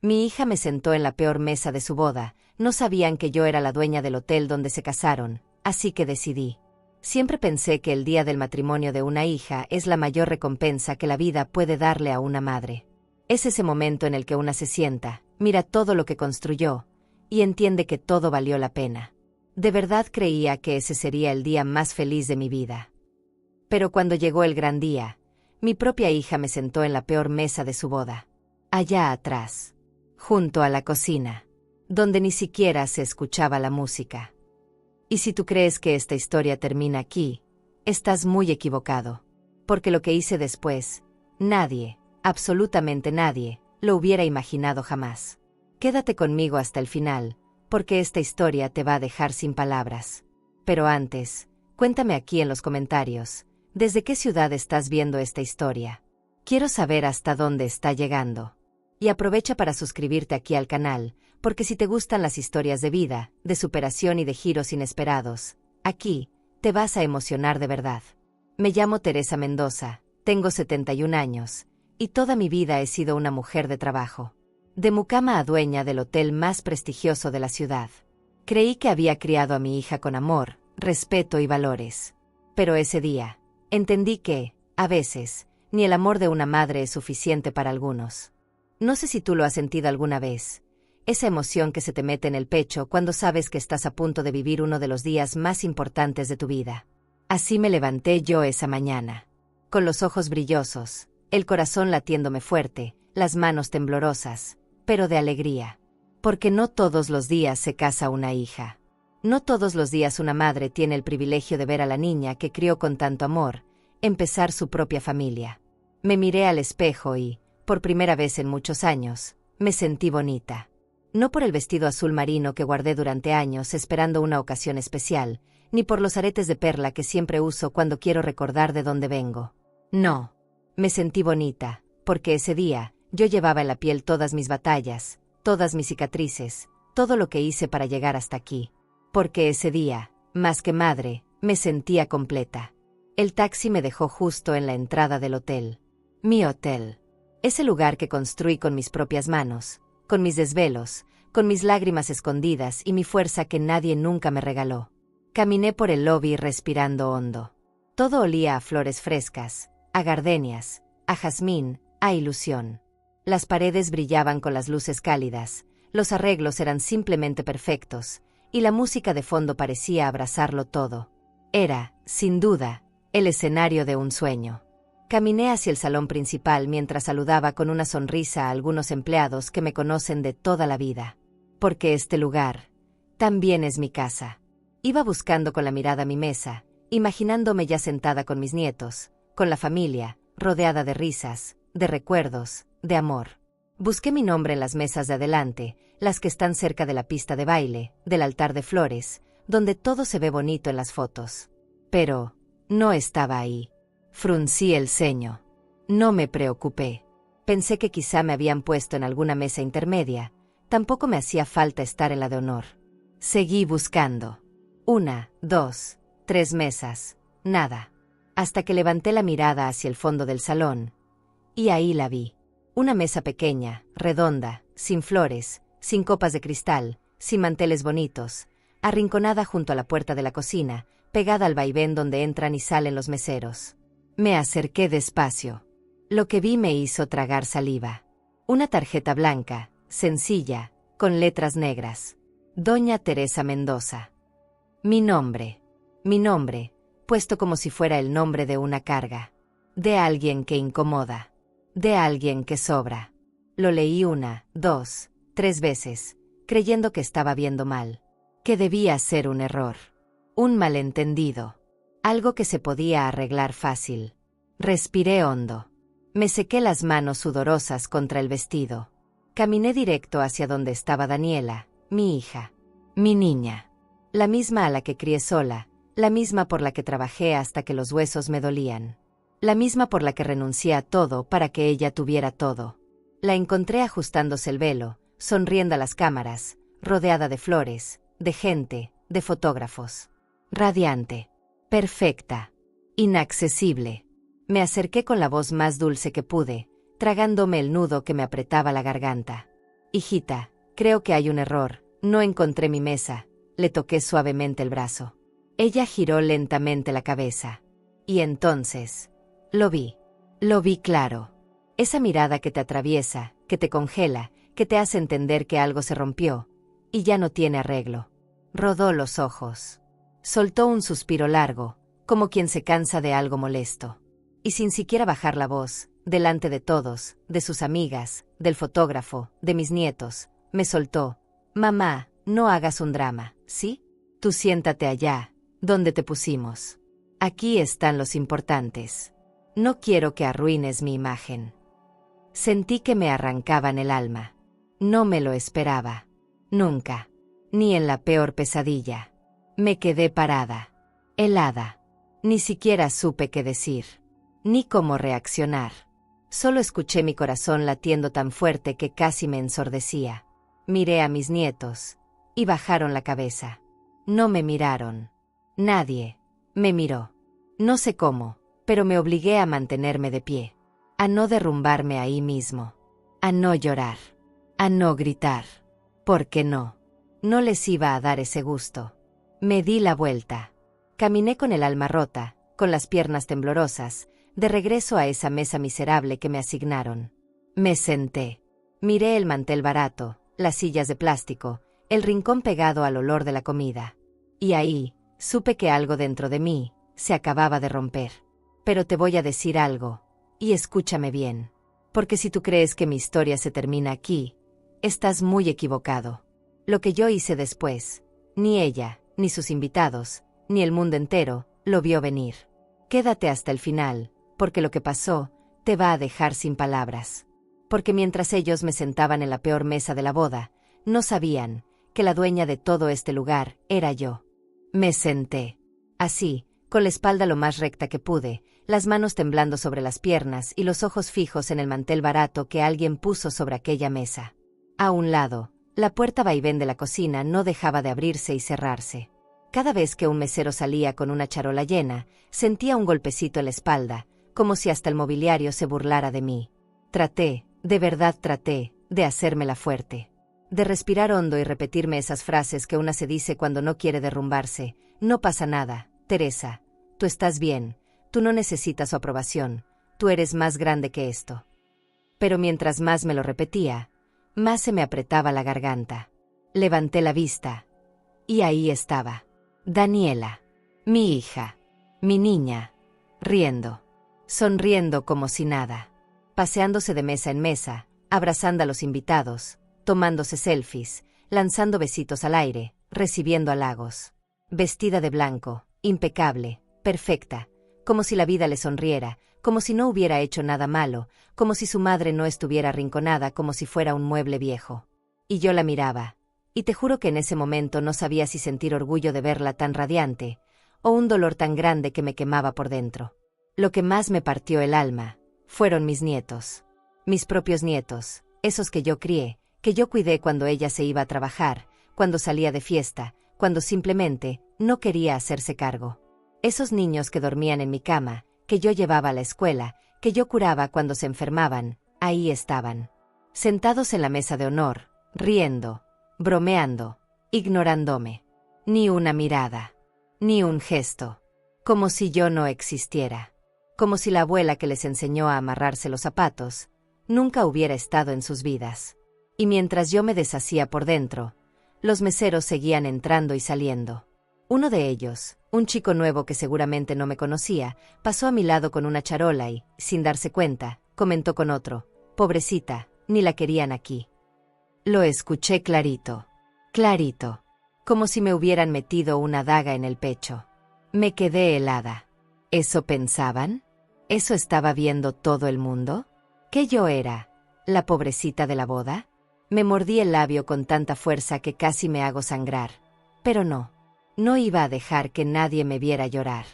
Mi hija me sentó en la peor mesa de su boda. No sabían que yo era la dueña del hotel donde se casaron, así que decidí. Siempre pensé que el día del matrimonio de una hija es la mayor recompensa que la vida puede darle a una madre. Es ese momento en el que una se sienta, mira todo lo que construyó, y entiende que todo valió la pena. De verdad creía que ese sería el día más feliz de mi vida. Pero cuando llegó el gran día, mi propia hija me sentó en la peor mesa de su boda. Allá atrás, junto a la cocina, donde ni siquiera se escuchaba la música. Y si tú crees que esta historia termina aquí, estás muy equivocado. Porque lo que hice después, nadie, absolutamente nadie, lo hubiera imaginado jamás. Quédate conmigo hasta el final, porque esta historia te va a dejar sin palabras. Pero antes, cuéntame aquí en los comentarios, ¿desde qué ciudad estás viendo esta historia? Quiero saber hasta dónde está llegando. Y aprovecha para suscribirte aquí al canal, porque si te gustan las historias de vida, de superación y de giros inesperados, aquí, te vas a emocionar de verdad. Me llamo Teresa Mendoza, tengo 71 años, y toda mi vida he sido una mujer de trabajo. De mucama a dueña del hotel más prestigioso de la ciudad. Creí que había criado a mi hija con amor, respeto y valores. Pero ese día, entendí que, a veces, ni el amor de una madre es suficiente para algunos. No sé si tú lo has sentido alguna vez. Esa emoción que se te mete en el pecho cuando sabes que estás a punto de vivir uno de los días más importantes de tu vida. Así me levanté yo esa mañana. Con los ojos brillosos, el corazón latiéndome fuerte, las manos temblorosas, pero de alegría. Porque no todos los días se casa una hija. No todos los días una madre tiene el privilegio de ver a la niña que crió con tanto amor, empezar su propia familia. Me miré al espejo y, por primera vez en muchos años, me sentí bonita. No por el vestido azul marino que guardé durante años esperando una ocasión especial, ni por los aretes de perla que siempre uso cuando quiero recordar de dónde vengo. No. Me sentí bonita, porque ese día, yo llevaba en la piel todas mis batallas, todas mis cicatrices, todo lo que hice para llegar hasta aquí. Porque ese día, más que madre, me sentía completa. El taxi me dejó justo en la entrada del hotel. Mi hotel. Ese lugar que construí con mis propias manos, con mis desvelos, con mis lágrimas escondidas y mi fuerza que nadie nunca me regaló. Caminé por el lobby respirando hondo. Todo olía a flores frescas, a gardenias, a jazmín, a ilusión. Las paredes brillaban con las luces cálidas, los arreglos eran simplemente perfectos, y la música de fondo parecía abrazarlo todo. Era, sin duda, el escenario de un sueño. Caminé hacia el salón principal mientras saludaba con una sonrisa a algunos empleados que me conocen de toda la vida. Porque este lugar también es mi casa. Iba buscando con la mirada mi mesa, imaginándome ya sentada con mis nietos, con la familia, rodeada de risas, de recuerdos, de amor. Busqué mi nombre en las mesas de adelante, las que están cerca de la pista de baile, del altar de flores, donde todo se ve bonito en las fotos. Pero no estaba ahí. Fruncí el ceño. No me preocupé. Pensé que quizá me habían puesto en alguna mesa intermedia. Tampoco me hacía falta estar en la de honor. Seguí buscando. 1, 2, 3 mesas. Nada. Hasta que levanté la mirada hacia el fondo del salón. Y ahí la vi. Una mesa pequeña, redonda, sin flores, sin copas de cristal, sin manteles bonitos, arrinconada junto a la puerta de la cocina, pegada al vaivén donde entran y salen los meseros. Me acerqué despacio. Lo que vi me hizo tragar saliva. Una tarjeta blanca, sencilla, con letras negras. Doña Teresa Mendoza. Mi nombre, puesto como si fuera el nombre de una carga. De alguien que incomoda. De alguien que sobra. Lo leí 1, 2, 3 veces, creyendo que estaba viendo mal. Que debía ser un error. Un malentendido. Algo que se podía arreglar fácil. Respiré hondo. Me sequé las manos sudorosas contra el vestido. Caminé directo hacia donde estaba Daniela, mi hija. Mi niña. La misma a la que crié sola, la misma por la que trabajé hasta que los huesos me dolían. La misma por la que renuncié a todo para que ella tuviera todo. La encontré ajustándose el velo, sonriendo a las cámaras, rodeada de flores, de gente, de fotógrafos. Radiante. Perfecta. Inaccesible. Me acerqué con la voz más dulce que pude, tragándome el nudo que me apretaba la garganta. Hijita, creo que hay un error, no encontré mi mesa. Le toqué suavemente el brazo. Ella giró lentamente la cabeza. Y entonces, lo vi. Lo vi claro. Esa mirada que te atraviesa, que te congela, que te hace entender que algo se rompió, y ya no tiene arreglo. Rodó los ojos. Soltó un suspiro largo, como quien se cansa de algo molesto. Y sin siquiera bajar la voz, delante de todos, de sus amigas, del fotógrafo, de mis nietos, me soltó: «Mamá, no hagas un drama, ¿sí? Tú siéntate allá, donde te pusimos. Aquí están los importantes. No quiero que arruines mi imagen». Sentí que me arrancaban el alma. No me lo esperaba. Nunca. Ni en la peor pesadilla. Me quedé parada. Helada. Ni siquiera supe qué decir. Ni cómo reaccionar. Solo escuché mi corazón latiendo tan fuerte que casi me ensordecía. Miré a mis nietos. Y bajaron la cabeza. No me miraron. Nadie me miró. No sé cómo, pero me obligué a mantenerme de pie. A no derrumbarme ahí mismo. A no llorar. A no gritar. Porque no. No les iba a dar ese gusto. Me di la vuelta. Caminé con el alma rota, con las piernas temblorosas, de regreso a esa mesa miserable que me asignaron. Me senté. Miré el mantel barato, las sillas de plástico, el rincón pegado al olor de la comida. Y ahí, supe que algo dentro de mí se acababa de romper. Pero te voy a decir algo, y escúchame bien. Porque si tú crees que mi historia se termina aquí, estás muy equivocado. Lo que yo hice después, ni ella, ni sus invitados, ni el mundo entero, lo vio venir. Quédate hasta el final, porque lo que pasó te va a dejar sin palabras. Porque mientras ellos me sentaban en la peor mesa de la boda, no sabían que la dueña de todo este lugar era yo. Me senté. Así, con la espalda lo más recta que pude, las manos temblando sobre las piernas y los ojos fijos en el mantel barato que alguien puso sobre aquella mesa. A un lado, la puerta vaivén de la cocina no dejaba de abrirse y cerrarse. Cada vez que un mesero salía con una charola llena, sentía un golpecito en la espalda, como si hasta el mobiliario se burlara de mí. Traté, de verdad traté, de hacérmela fuerte. De respirar hondo y repetirme esas frases que una se dice cuando no quiere derrumbarse: «No pasa nada, Teresa. Tú estás bien. Tú no necesitas su aprobación. Tú eres más grande que esto». Pero mientras más me lo repetía, más se me apretaba la garganta. Levanté la vista. Y ahí estaba. Daniela. Mi hija. Mi niña. Riendo. Sonriendo como si nada. Paseándose de mesa en mesa, abrazando a los invitados, tomándose selfies, lanzando besitos al aire, recibiendo halagos. Vestida de blanco, impecable, perfecta, como si la vida le sonriera, como si no hubiera hecho nada malo, como si su madre no estuviera arrinconada, como si fuera un mueble viejo. Y yo la miraba, y te juro que en ese momento no sabía si sentir orgullo de verla tan radiante, o un dolor tan grande que me quemaba por dentro. Lo que más me partió el alma fueron mis nietos. Mis propios nietos, esos que yo crié, que yo cuidé cuando ella se iba a trabajar, cuando salía de fiesta, cuando simplemente no quería hacerse cargo. Esos niños que dormían en mi cama, que yo llevaba a la escuela, que yo curaba cuando se enfermaban, ahí estaban. Sentados en la mesa de honor, riendo, bromeando, ignorándome. Ni una mirada, ni un gesto. Como si yo no existiera. Como si la abuela que les enseñó a amarrarse los zapatos nunca hubiera estado en sus vidas. Y mientras yo me deshacía por dentro, los meseros seguían entrando y saliendo. Uno de ellos, un chico nuevo que seguramente no me conocía, pasó a mi lado con una charola y, sin darse cuenta, comentó con otro: «Pobrecita, ni la querían aquí». Lo escuché clarito, clarito, como si me hubieran metido una daga en el pecho. Me quedé helada. ¿Eso pensaban? ¿Eso estaba viendo todo el mundo? ¿Que yo era la pobrecita de la boda? Me mordí el labio con tanta fuerza que casi me hago sangrar. Pero no. No iba a dejar que nadie me viera llorar.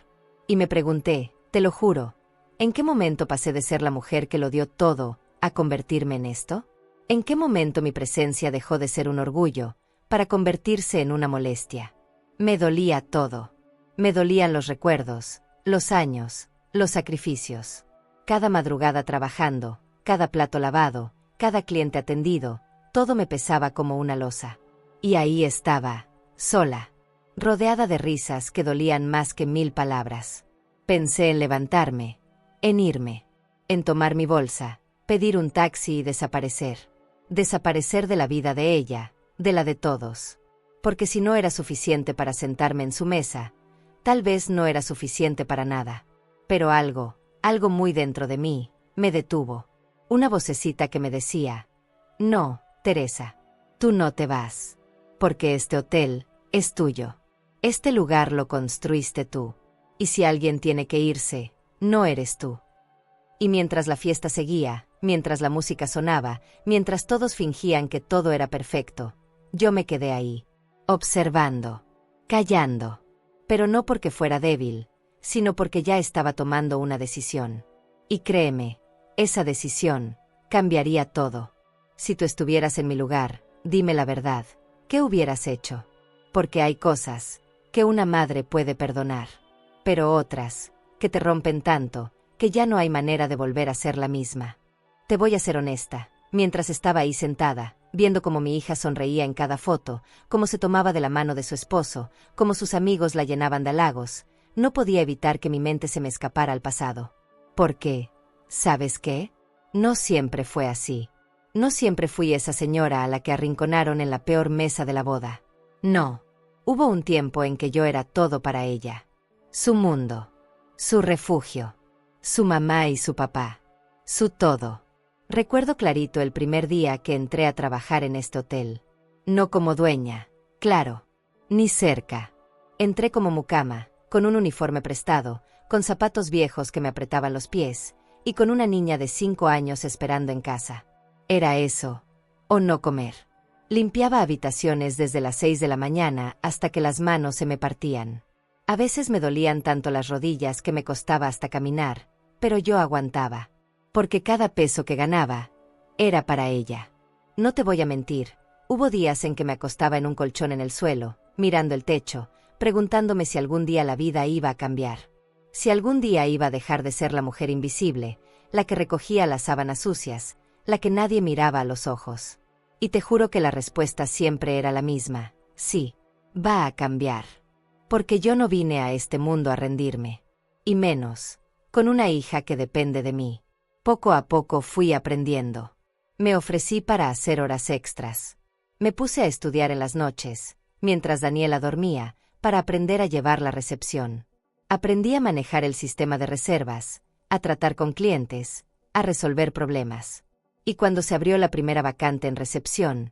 Y me pregunté, te lo juro, ¿en qué momento pasé de ser la mujer que lo dio todo a convertirme en esto? ¿En qué momento mi presencia dejó de ser un orgullo para convertirse en una molestia? Me dolía todo. Me dolían los recuerdos, los años, los sacrificios. Cada madrugada trabajando, cada plato lavado, cada cliente atendido, Todo me pesaba como una losa. Y ahí estaba, sola, rodeada de risas que dolían más que 1000 palabras. Pensé en levantarme, en irme, en tomar mi bolsa, pedir un taxi y desaparecer. Desaparecer de la vida de ella, de la de todos. Porque si no era suficiente para sentarme en su mesa, tal vez no era suficiente para nada. Pero algo muy dentro de mí, me detuvo. Una vocecita que me decía: no, Teresa, tú no te vas. Porque este hotel es tuyo. Este lugar lo construiste tú. Y si alguien tiene que irse, no eres tú. Y mientras la fiesta seguía, mientras la música sonaba, mientras todos fingían que todo era perfecto, yo me quedé ahí, observando, callando. Pero no porque fuera débil, sino porque ya estaba tomando una decisión. Y créeme, esa decisión cambiaría todo. Si tú estuvieras en mi lugar, dime la verdad, ¿qué hubieras hecho? Porque hay cosas que una madre puede perdonar, pero otras que te rompen tanto que ya no hay manera de volver a ser la misma. Te voy a ser honesta, mientras estaba ahí sentada, viendo cómo mi hija sonreía en cada foto, cómo se tomaba de la mano de su esposo, cómo sus amigos la llenaban de halagos, no podía evitar que mi mente se me escapara al pasado. Porque, ¿sabes qué? No siempre fue así. No siempre fui esa señora a la que arrinconaron en la peor mesa de la boda. No. Hubo un tiempo en que yo era todo para ella. Su mundo. Su refugio. Su mamá y su papá. Su todo. Recuerdo clarito el primer día que entré a trabajar en este hotel. No como dueña, claro, ni cerca. Entré como mucama, con un uniforme prestado, con zapatos viejos que me apretaban los pies, y con una niña de 5 años esperando en casa. Era eso, o no comer. Limpiaba habitaciones desde las 6 de la mañana hasta que las manos se me partían. A veces me dolían tanto las rodillas que me costaba hasta caminar, pero yo aguantaba. Porque cada peso que ganaba era para ella. No te voy a mentir, hubo días en que me acostaba en un colchón en el suelo, mirando el techo, preguntándome si algún día la vida iba a cambiar. Si algún día iba a dejar de ser la mujer invisible, la que recogía las sábanas sucias, la que nadie miraba a los ojos. Y te juro que la respuesta siempre era la misma: sí, va a cambiar. Porque yo no vine a este mundo a rendirme. Y menos, con una hija que depende de mí. Poco a poco fui aprendiendo. Me ofrecí para hacer horas extras. Me puse a estudiar en las noches, mientras Daniela dormía, para aprender a llevar la recepción. Aprendí a manejar el sistema de reservas, a tratar con clientes, a resolver problemas. Y cuando se abrió la primera vacante en recepción,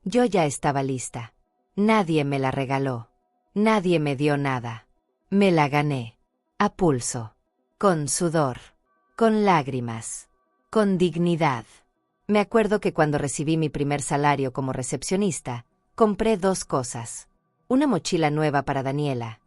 yo ya estaba lista. Nadie me la regaló. Nadie me dio nada. Me la gané. A pulso. Con sudor. Con lágrimas. Con dignidad. Me acuerdo que cuando recibí mi primer salario como recepcionista, compré 2 cosas. Una mochila nueva para Daniela.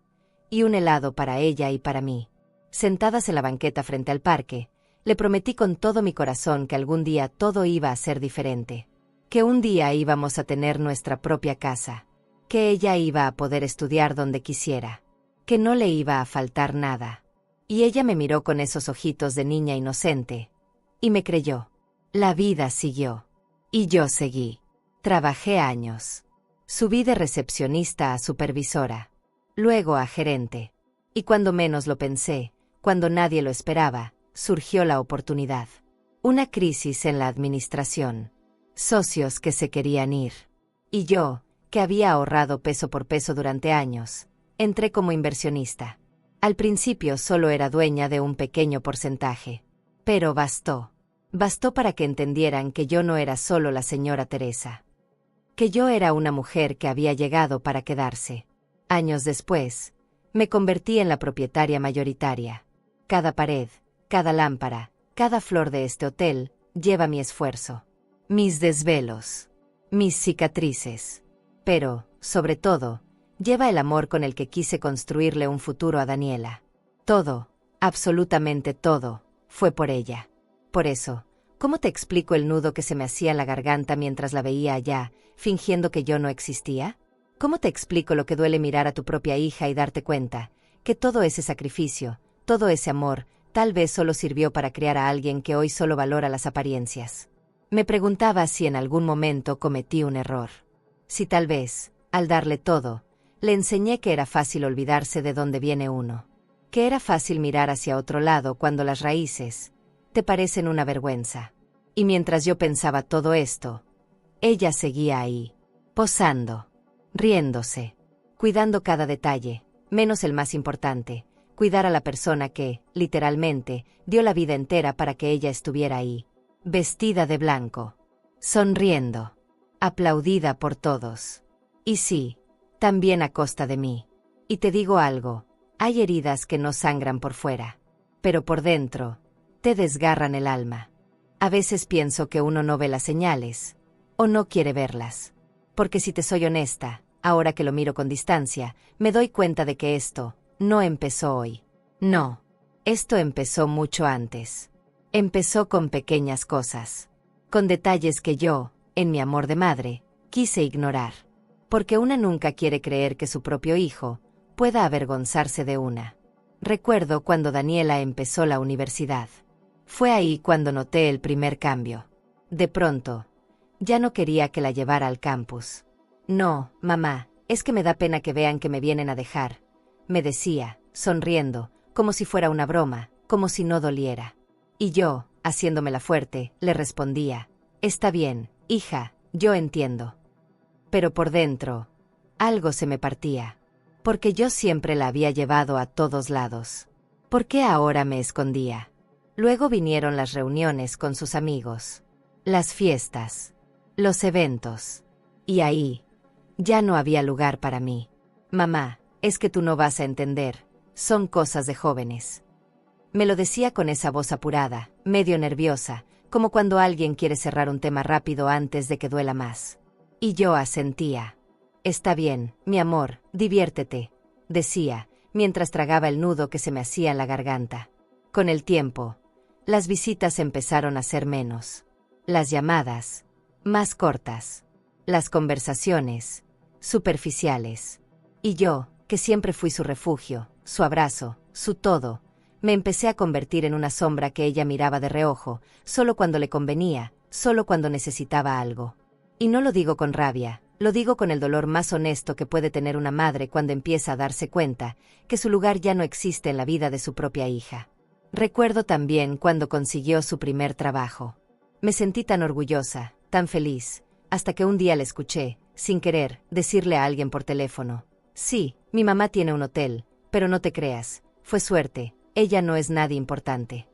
Y un helado para ella y para mí. Sentadas en la banqueta frente al parque, le prometí con todo mi corazón que algún día todo iba a ser diferente. Que un día íbamos a tener nuestra propia casa. Que ella iba a poder estudiar donde quisiera. Que no le iba a faltar nada. Y ella me miró con esos ojitos de niña inocente. Y me creyó. La vida siguió. Y yo seguí. Trabajé años. Subí de recepcionista a supervisora. Luego a gerente. Y cuando menos lo pensé, cuando nadie lo esperaba, surgió la oportunidad. Una crisis en la administración. Socios que se querían ir. Y yo, que había ahorrado peso por peso durante años, entré como inversionista. Al principio solo era dueña de un pequeño porcentaje. Pero bastó. Bastó para que entendieran que yo no era solo la señora Teresa. Que yo era una mujer que había llegado para quedarse. Años después, me convertí en la propietaria mayoritaria. Cada pared, cada lámpara, cada flor de este hotel lleva mi esfuerzo. Mis desvelos. Mis cicatrices. Pero, sobre todo, lleva el amor con el que quise construirle un futuro a Daniela. Todo, absolutamente todo, fue por ella. Por eso, ¿cómo te explico el nudo que se me hacía en la garganta mientras la veía allá, fingiendo que yo no existía? ¿Cómo te explico lo que duele mirar a tu propia hija y darte cuenta que todo ese sacrificio, todo ese amor, tal vez solo sirvió para criar a alguien que hoy solo valora las apariencias? Me preguntaba si en algún momento cometí un error. Si tal vez, al darle todo, le enseñé que era fácil olvidarse de dónde viene uno. Que era fácil mirar hacia otro lado cuando las raíces te parecen una vergüenza. Y mientras yo pensaba todo esto, ella seguía ahí, posando, riéndose, cuidando cada detalle, menos el más importante, cuidar a la persona que, literalmente, dio la vida entera para que ella estuviera ahí, vestida de blanco, sonriendo, aplaudida por todos. Y sí, también a costa de mí. Y te digo algo, hay heridas que no sangran por fuera, pero por dentro, te desgarran el alma. A veces pienso que uno no ve las señales, o no quiere verlas. Porque si te soy honesta, ahora que lo miro con distancia, me doy cuenta de que esto no empezó hoy. No, esto empezó mucho antes. Empezó con pequeñas cosas, con detalles que yo, en mi amor de madre, quise ignorar. Porque una nunca quiere creer que su propio hijo pueda avergonzarse de una. Recuerdo cuando Daniela empezó la universidad. Fue ahí cuando noté el primer cambio. De pronto, ya no quería que la llevara al campus. No, mamá, es que me da pena que vean que me vienen a dejar, me decía, sonriendo, como si fuera una broma, como si no doliera. Y yo, haciéndomela fuerte, le respondía, está bien, hija, yo entiendo. Pero por dentro, algo se me partía. Porque yo siempre la había llevado a todos lados. ¿Por qué ahora me escondía? Luego vinieron las reuniones con sus amigos, las fiestas, los eventos. Y ahí, ya no había lugar para mí. Mamá, es que tú no vas a entender, son cosas de jóvenes. Me lo decía con esa voz apurada, medio nerviosa, como cuando alguien quiere cerrar un tema rápido antes de que duela más. Y yo asentía. Está bien, mi amor, diviértete, decía, mientras tragaba el nudo que se me hacía en la garganta. Con el tiempo, las visitas empezaron a ser menos. Las llamadas, más cortas. Las conversaciones, superficiales. Y yo, que siempre fui su refugio, su abrazo, su todo, me empecé a convertir en una sombra que ella miraba de reojo, solo cuando le convenía, solo cuando necesitaba algo. Y no lo digo con rabia, lo digo con el dolor más honesto que puede tener una madre cuando empieza a darse cuenta que su lugar ya no existe en la vida de su propia hija. Recuerdo también cuando consiguió su primer trabajo. Me sentí tan orgullosa, tan feliz, hasta que un día le escuché, sin querer, decirle a alguien por teléfono, sí, mi mamá tiene un hotel, pero no te creas, fue suerte, ella no es nadie importante.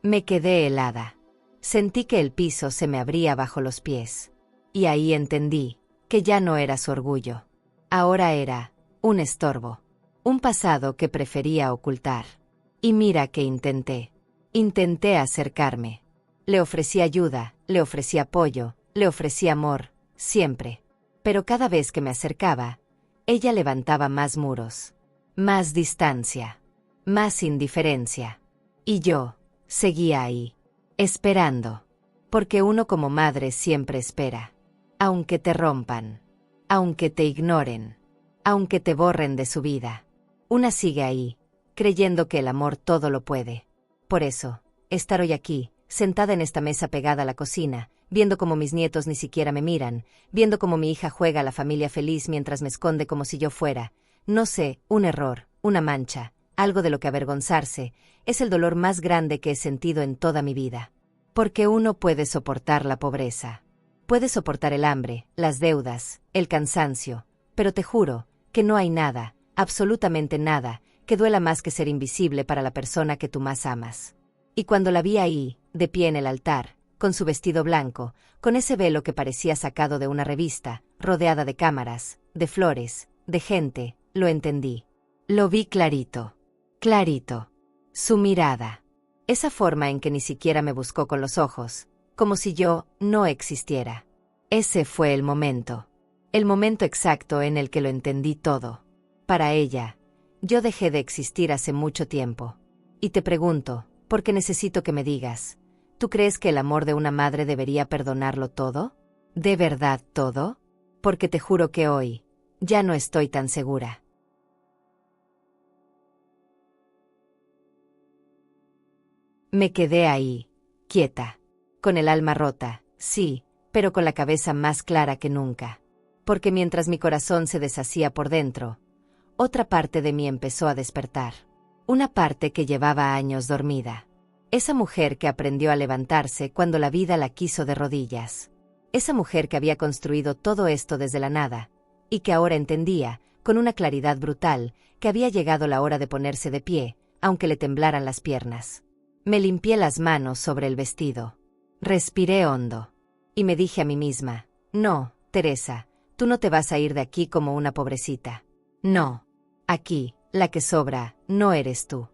Me quedé helada. Sentí que el piso se me abría bajo los pies. Y ahí entendí que ya no era su orgullo. Ahora era un estorbo, un pasado que prefería ocultar. Y mira que intenté acercarme. Le ofrecí ayuda, le ofrecí apoyo, le ofrecí amor, siempre. Pero cada vez que me acercaba, ella levantaba más muros, más distancia, más indiferencia. Y yo seguía ahí, esperando. Porque uno como madre siempre espera. Aunque te rompan, aunque te ignoren, aunque te borren de su vida. Una sigue ahí, creyendo que el amor todo lo puede. Por eso, estar hoy aquí, sentada en esta mesa pegada a la cocina, viendo cómo mis nietos ni siquiera me miran, viendo cómo mi hija juega a la familia feliz mientras me esconde como si yo fuera, no sé, un error, una mancha, algo de lo que avergonzarse, es el dolor más grande que he sentido en toda mi vida. Porque uno puede soportar la pobreza. Puede soportar el hambre, las deudas, el cansancio, pero te juro que no hay nada, absolutamente nada, que duela más que ser invisible para la persona que tú más amas. Y cuando la vi ahí, de pie en el altar, con su vestido blanco, con ese velo que parecía sacado de una revista, rodeada de cámaras, de flores, de gente, lo entendí. Lo vi clarito. Clarito. Su mirada. Esa forma en que ni siquiera me buscó con los ojos, como si yo no existiera. Ese fue el momento exacto en el que lo entendí todo. Para ella, yo dejé de existir hace mucho tiempo. Y te pregunto, porque necesito que me digas, ¿tú crees que el amor de una madre debería perdonarlo todo? ¿De verdad todo? Porque te juro que hoy, ya no estoy tan segura. Me quedé ahí, quieta, con el alma rota, Sí, pero con la cabeza más clara que nunca. Porque mientras mi corazón se deshacía por dentro, otra parte de mí empezó a despertar. Una parte que llevaba años dormida. Esa mujer que aprendió a levantarse cuando la vida la quiso de rodillas. Esa mujer que había construido todo esto desde la nada, y que ahora entendía, con una claridad brutal, que había llegado la hora de ponerse de pie, aunque le temblaran las piernas. Me limpié las manos sobre el vestido. Respiré hondo. Y me dije a mí misma, no, Teresa, tú no te vas a ir de aquí como una pobrecita. No. Aquí, la que sobra, no eres tú.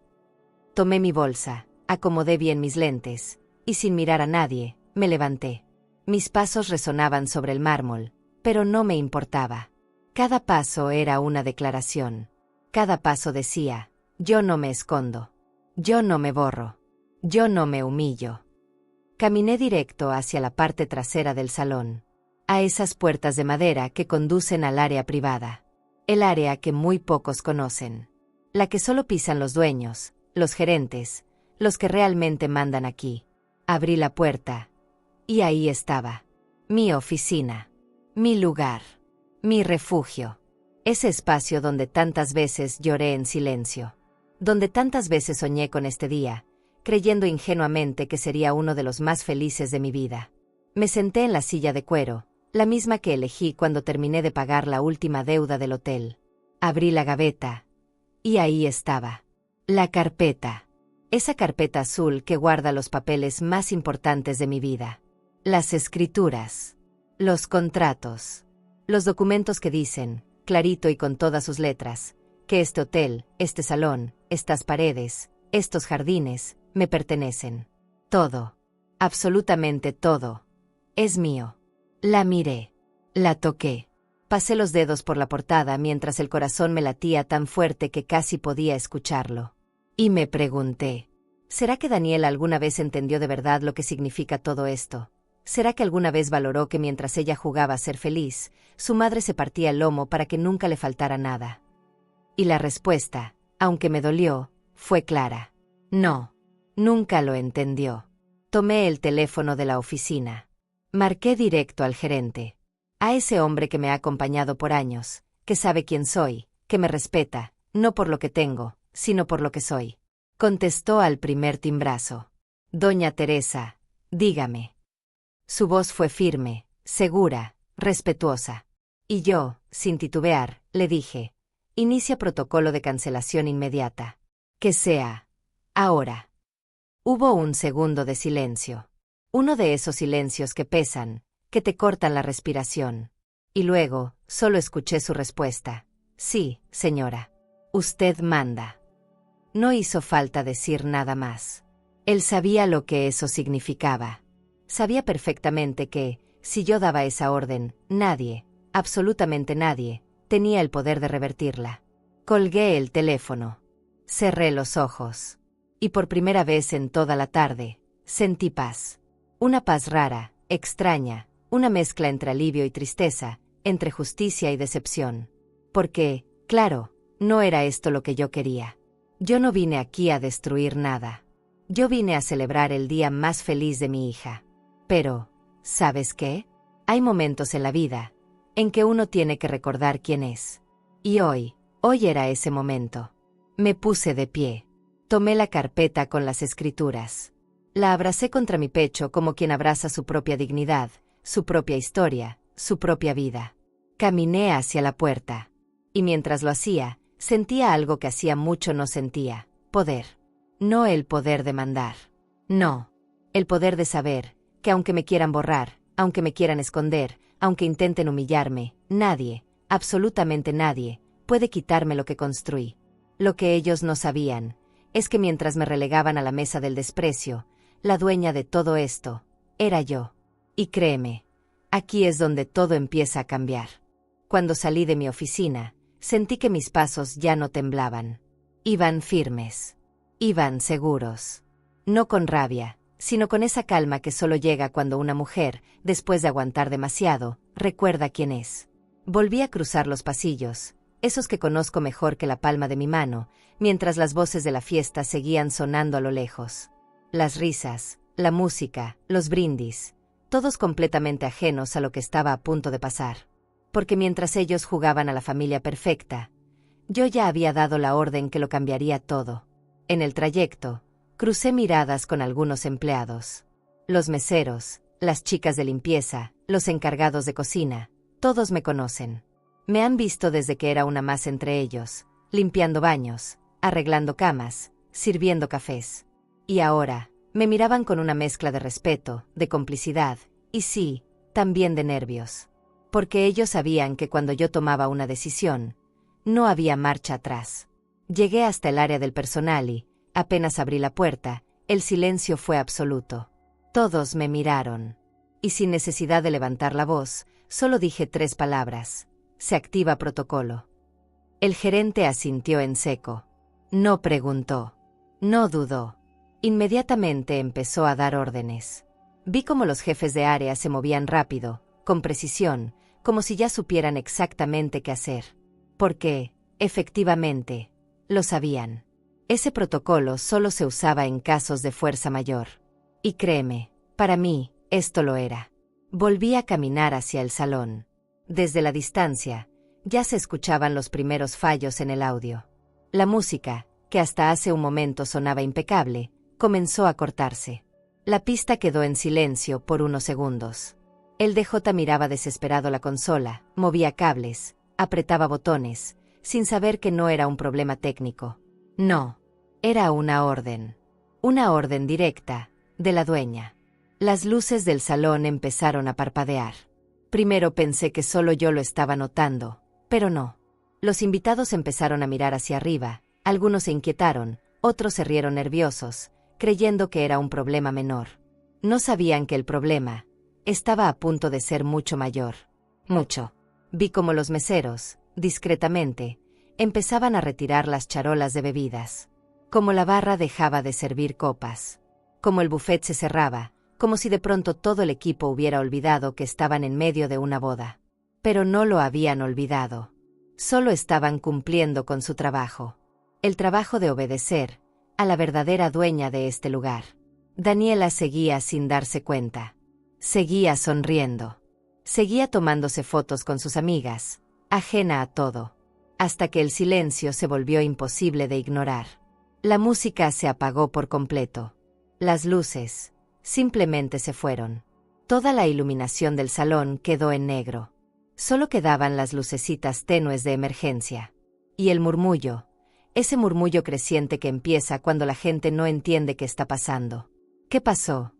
Tomé mi bolsa, acomodé bien mis lentes, y sin mirar a nadie, me levanté. Mis pasos resonaban sobre el mármol, pero no me importaba. Cada paso era una declaración. Cada paso decía, yo no me escondo. Yo no me borro. Yo no me humillo. Caminé directo hacia la parte trasera del salón, a esas puertas de madera que conducen al área privada. El área que muy pocos conocen. La que solo pisan los dueños, los gerentes, los que realmente mandan aquí. Abrí la puerta. Y ahí estaba. Mi oficina. Mi lugar. Mi refugio. Ese espacio donde tantas veces lloré en silencio. Donde tantas veces soñé con este día, creyendo ingenuamente que sería uno de los más felices de mi vida. Me senté en la silla de cuero, la misma que elegí cuando terminé de pagar la última deuda del hotel. Abrí la gaveta. Y ahí estaba. La carpeta. Esa carpeta azul que guarda los papeles más importantes de mi vida. Las escrituras. Los contratos. Los documentos que dicen, clarito y con todas sus letras, que este hotel, este salón, estas paredes, estos jardines, me pertenecen. Todo. Absolutamente todo. Es mío. La miré. La toqué. Pasé los dedos por la portada mientras el corazón me latía tan fuerte que casi podía escucharlo. Y me pregunté, ¿será que Daniela alguna vez entendió de verdad lo que significa todo esto? ¿Será que alguna vez valoró que mientras ella jugaba a ser feliz, su madre se partía el lomo para que nunca le faltara nada? Y la respuesta, aunque me dolió, fue clara. No. Nunca lo entendió. Tomé el teléfono de la oficina. Marqué directo al gerente. A ese hombre que me ha acompañado por años, que sabe quién soy, que me respeta, no por lo que tengo, sino por lo que soy. Contestó al primer timbrazo. Doña Teresa, dígame. Su voz fue firme, segura, respetuosa. Y yo, sin titubear, le dije, inicia protocolo de cancelación inmediata. Que sea. Ahora. Hubo un segundo de silencio. Uno de esos silencios que pesan, que te cortan la respiración. Y luego, solo escuché su respuesta. Sí, señora. Usted manda. No hizo falta decir nada más. Él sabía lo que eso significaba. Sabía perfectamente que, si yo daba esa orden, nadie, absolutamente nadie, tenía el poder de revertirla. Colgué el teléfono. Cerré los ojos. Y por primera vez en toda la tarde, sentí paz. Una paz rara, extraña, una mezcla entre alivio y tristeza, entre justicia y decepción. Porque, claro, no era esto lo que yo quería. Yo no vine aquí a destruir nada. Yo vine a celebrar el día más feliz de mi hija. Pero, ¿sabes qué? Hay momentos en la vida en que uno tiene que recordar quién es. Y hoy era ese momento. Me puse de pie. Tomé la carpeta con las escrituras. La abracé contra mi pecho como quien abraza su propia dignidad, su propia historia, su propia vida. Caminé hacia la puerta. Y mientras lo hacía, sentía algo que hacía mucho no sentía: poder. No el poder de mandar. No. El poder de saber que aunque me quieran borrar, aunque me quieran esconder, aunque intenten humillarme, nadie, absolutamente nadie, puede quitarme lo que construí. Lo que ellos no sabían es que mientras me relegaban a la mesa del desprecio, la dueña de todo esto era yo. Y créeme, aquí es donde todo empieza a cambiar. Cuando salí de mi oficina, sentí que mis pasos ya no temblaban. Iban firmes. Iban seguros. No con rabia, sino con esa calma que solo llega cuando una mujer, después de aguantar demasiado, recuerda quién es. Volví a cruzar los pasillos, esos que conozco mejor que la palma de mi mano, mientras las voces de la fiesta seguían sonando a lo lejos. Las risas, la música, los brindis, todos completamente ajenos a lo que estaba a punto de pasar. Porque mientras ellos jugaban a la familia perfecta, yo ya había dado la orden que lo cambiaría todo. En el trayecto, crucé miradas con algunos empleados. Los meseros, las chicas de limpieza, los encargados de cocina, todos me conocen. Me han visto desde que era una más entre ellos, limpiando baños, arreglando camas, sirviendo cafés. Y ahora, me miraban con una mezcla de respeto, de complicidad, y sí, también de nervios. Porque ellos sabían que cuando yo tomaba una decisión, no había marcha atrás. Llegué hasta el área del personal y, apenas abrí la puerta, el silencio fue absoluto. Todos me miraron. Y sin necesidad de levantar la voz, solo dije 3 palabras. Se activa protocolo. El gerente asintió en seco. No preguntó. No dudó. Inmediatamente empezó a dar órdenes. Vi cómo los jefes de área se movían rápido, con precisión, como si ya supieran exactamente qué hacer. Porque, efectivamente, lo sabían. Ese protocolo solo se usaba en casos de fuerza mayor. Y créeme, para mí, esto lo era. Volví a caminar hacia el salón. Desde la distancia, ya se escuchaban los primeros fallos en el audio. La música, que hasta hace un momento sonaba impecable, comenzó a cortarse. La pista quedó en silencio por unos segundos. El DJ miraba desesperado la consola, movía cables, apretaba botones, sin saber que no era un problema técnico. No, era una orden. Una orden directa, de la dueña. Las luces del salón empezaron a parpadear. Primero pensé que solo yo lo estaba notando, pero no. Los invitados empezaron a mirar hacia arriba, algunos se inquietaron, otros se rieron nerviosos, creyendo que era un problema menor. No sabían que el problema estaba a punto de ser mucho mayor. Mucho. Vi cómo los meseros, discretamente, empezaban a retirar las charolas de bebidas. Como la barra dejaba de servir copas. Como el buffet se cerraba, como si de pronto todo el equipo hubiera olvidado que estaban en medio de una boda. Pero no lo habían olvidado. Solo estaban cumpliendo con su trabajo. El trabajo de obedecer a la verdadera dueña de este lugar. Daniela seguía sin darse cuenta. Seguía sonriendo. Seguía tomándose fotos con sus amigas, ajena a todo. Hasta que el silencio se volvió imposible de ignorar. La música se apagó por completo. Las luces simplemente se fueron. Toda la iluminación del salón quedó en negro. Solo quedaban las lucecitas tenues de emergencia. Y el murmullo, ese murmullo creciente que empieza cuando la gente no entiende qué está pasando. ¿Qué pasó?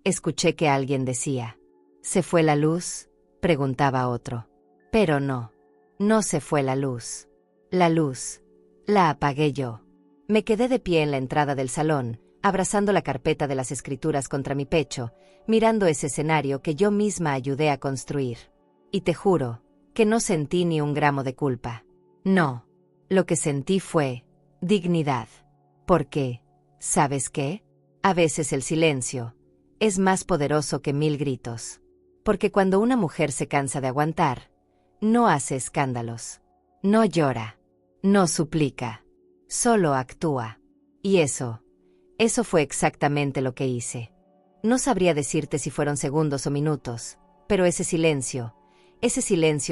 Escuché que alguien decía. ¿Se fue la luz?, preguntaba otro. Pero no. No se fue la luz. La luz la apagué yo. Me quedé de pie en la entrada del salón, abrazando la carpeta de las escrituras contra mi pecho, mirando ese escenario que yo misma ayudé a construir. Y te juro que no sentí ni un gramo de culpa. No. Lo que sentí fue dignidad. Porque, ¿sabes qué? A veces el silencio es más poderoso que 1000 gritos. Porque cuando una mujer se cansa de aguantar, no hace escándalos. No llora. No suplica. Solo actúa. Y eso fue exactamente lo que hice. No sabría decirte si fueron segundos o minutos, pero ese silencio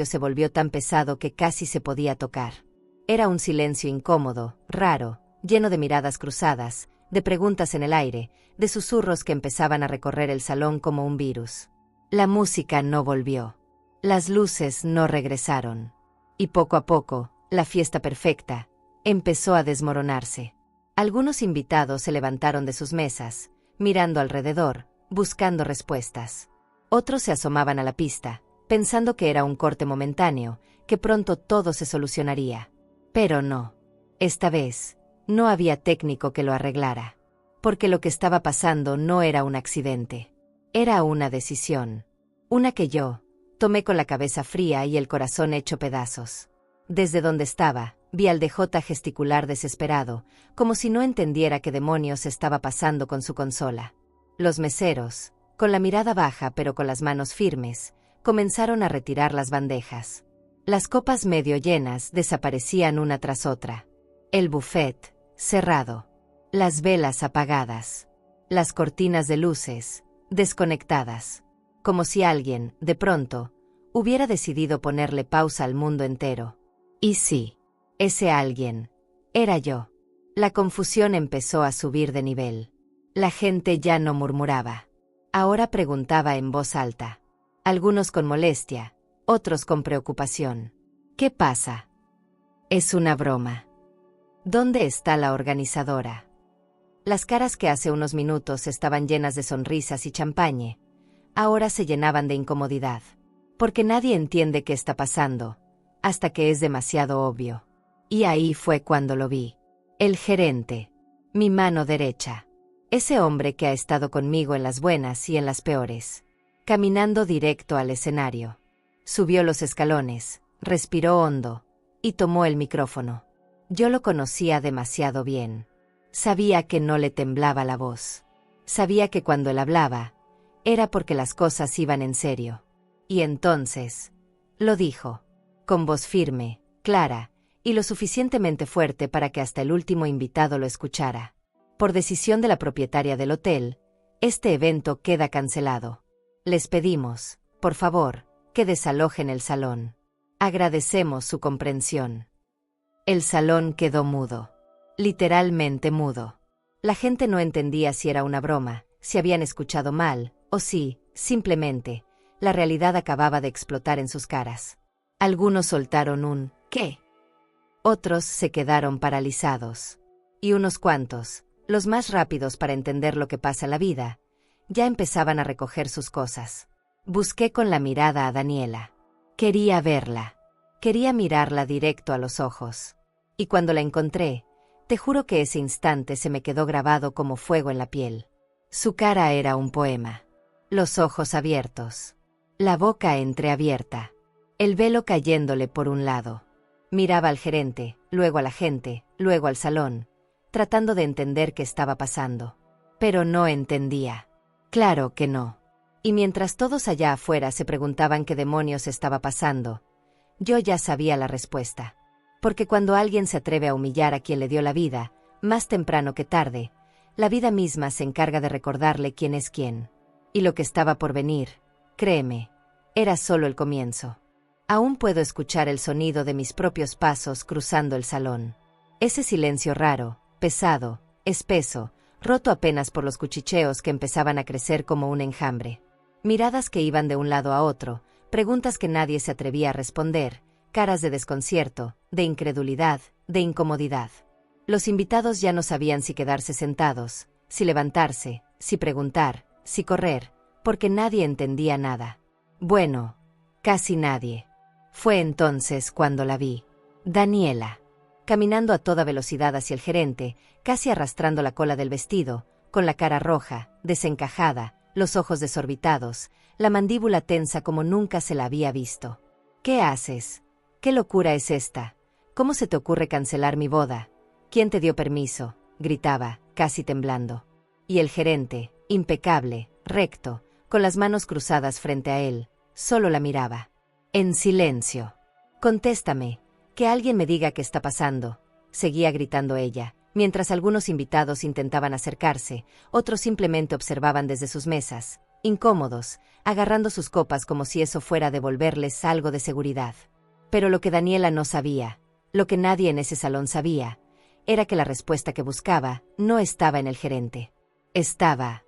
se volvió tan pesado que casi se podía tocar. Era un silencio incómodo, raro, lleno de miradas cruzadas, de preguntas en el aire, de susurros que empezaban a recorrer el salón como un virus. La música no volvió. Las luces no regresaron. Y poco a poco, la fiesta perfecta empezó a desmoronarse. Algunos invitados se levantaron de sus mesas, mirando alrededor, buscando respuestas. Otros se asomaban a la pista, pensando que era un corte momentáneo, que pronto todo se solucionaría. Pero no. Esta vez, no había técnico que lo arreglara. Porque lo que estaba pasando no era un accidente. Era una decisión. Una que yo tomé con la cabeza fría y el corazón hecho pedazos. Desde donde estaba, vi al DJ gesticular desesperado, como si no entendiera qué demonios estaba pasando con su consola. Los meseros, con la mirada baja pero con las manos firmes, comenzaron a retirar las bandejas. Las copas medio llenas desaparecían una tras otra. El buffet, cerrado. Las velas apagadas. Las cortinas de luces, desconectadas. como si alguien, de pronto, hubiera decidido ponerle pausa al mundo entero. Y sí, ese alguien era yo. La confusión empezó a subir de nivel. La gente ya no murmuraba. Ahora preguntaba en voz alta. Algunos con molestia, otros con preocupación. ¿Qué pasa? Es una broma. ¿Dónde está la organizadora? Las caras que hace unos minutos estaban llenas de sonrisas y champañe, ahora se llenaban de incomodidad. Porque nadie entiende qué está pasando, hasta que es demasiado obvio. Y ahí fue cuando lo vi. El gerente. Mi mano derecha. Ese hombre que ha estado conmigo en las buenas y en las peores. Caminando directo al escenario. Subió los escalones, respiró hondo, y tomó el micrófono. Yo lo conocía demasiado bien. Sabía que no le temblaba la voz. Sabía que cuando él hablaba, era porque las cosas iban en serio. Y entonces, lo dijo, con voz firme, clara, y lo suficientemente fuerte para que hasta el último invitado lo escuchara. Por decisión de la propietaria del hotel, este evento queda cancelado. Les pedimos, por favor, que desalojen el salón. Agradecemos su comprensión. El salón quedó mudo. Literalmente mudo. La gente no entendía si era una broma, si habían escuchado mal, o si, simplemente, la realidad acababa de explotar en sus caras. Algunos soltaron un ¿qué? Otros se quedaron paralizados. Y unos cuantos, los más rápidos para entender lo que pasa en la vida, ya empezaban a recoger sus cosas. Busqué con la mirada a Daniela. Quería verla. Quería mirarla directo a los ojos. Y cuando la encontré, te juro que ese instante se me quedó grabado como fuego en la piel. Su cara era un poema. Los ojos abiertos. La boca entreabierta. El velo cayéndole por un lado. Miraba al gerente, luego a la gente, luego al salón, tratando de entender qué estaba pasando. Pero no entendía. Claro que no. Y mientras todos allá afuera se preguntaban qué demonios estaba pasando, yo ya sabía la respuesta. Porque cuando alguien se atreve a humillar a quien le dio la vida, más temprano que tarde, la vida misma se encarga de recordarle quién es quién. Y lo que estaba por venir, créeme, era solo el comienzo. Aún puedo escuchar el sonido de mis propios pasos cruzando el salón. Ese silencio raro, pesado, espeso, roto apenas por los cuchicheos que empezaban a crecer como un enjambre. Miradas que iban de un lado a otro, preguntas que nadie se atrevía a responder, caras de desconcierto, de incredulidad, de incomodidad. Los invitados ya no sabían si quedarse sentados, si levantarse, si preguntar, si correr, porque nadie entendía nada. Bueno, casi nadie. Fue entonces cuando la vi. Daniela. Caminando a toda velocidad hacia el gerente, casi arrastrando la cola del vestido, con la cara roja, desencajada, los ojos desorbitados, la mandíbula tensa como nunca se la había visto. ¿Qué haces? ¿Qué locura es esta? ¿Cómo se te ocurre cancelar mi boda? ¿Quién te dio permiso? Gritaba, casi temblando. Y el gerente, impecable, recto, con las manos cruzadas frente a él, solo la miraba. En silencio. Contéstame, que alguien me diga qué está pasando, seguía gritando ella, mientras algunos invitados intentaban acercarse, otros simplemente observaban desde sus mesas, incómodos, agarrando sus copas como si eso fuera a devolverles algo de seguridad. Pero lo que Daniela no sabía, lo que nadie en ese salón sabía, era que la respuesta que buscaba no estaba en el gerente. Estaba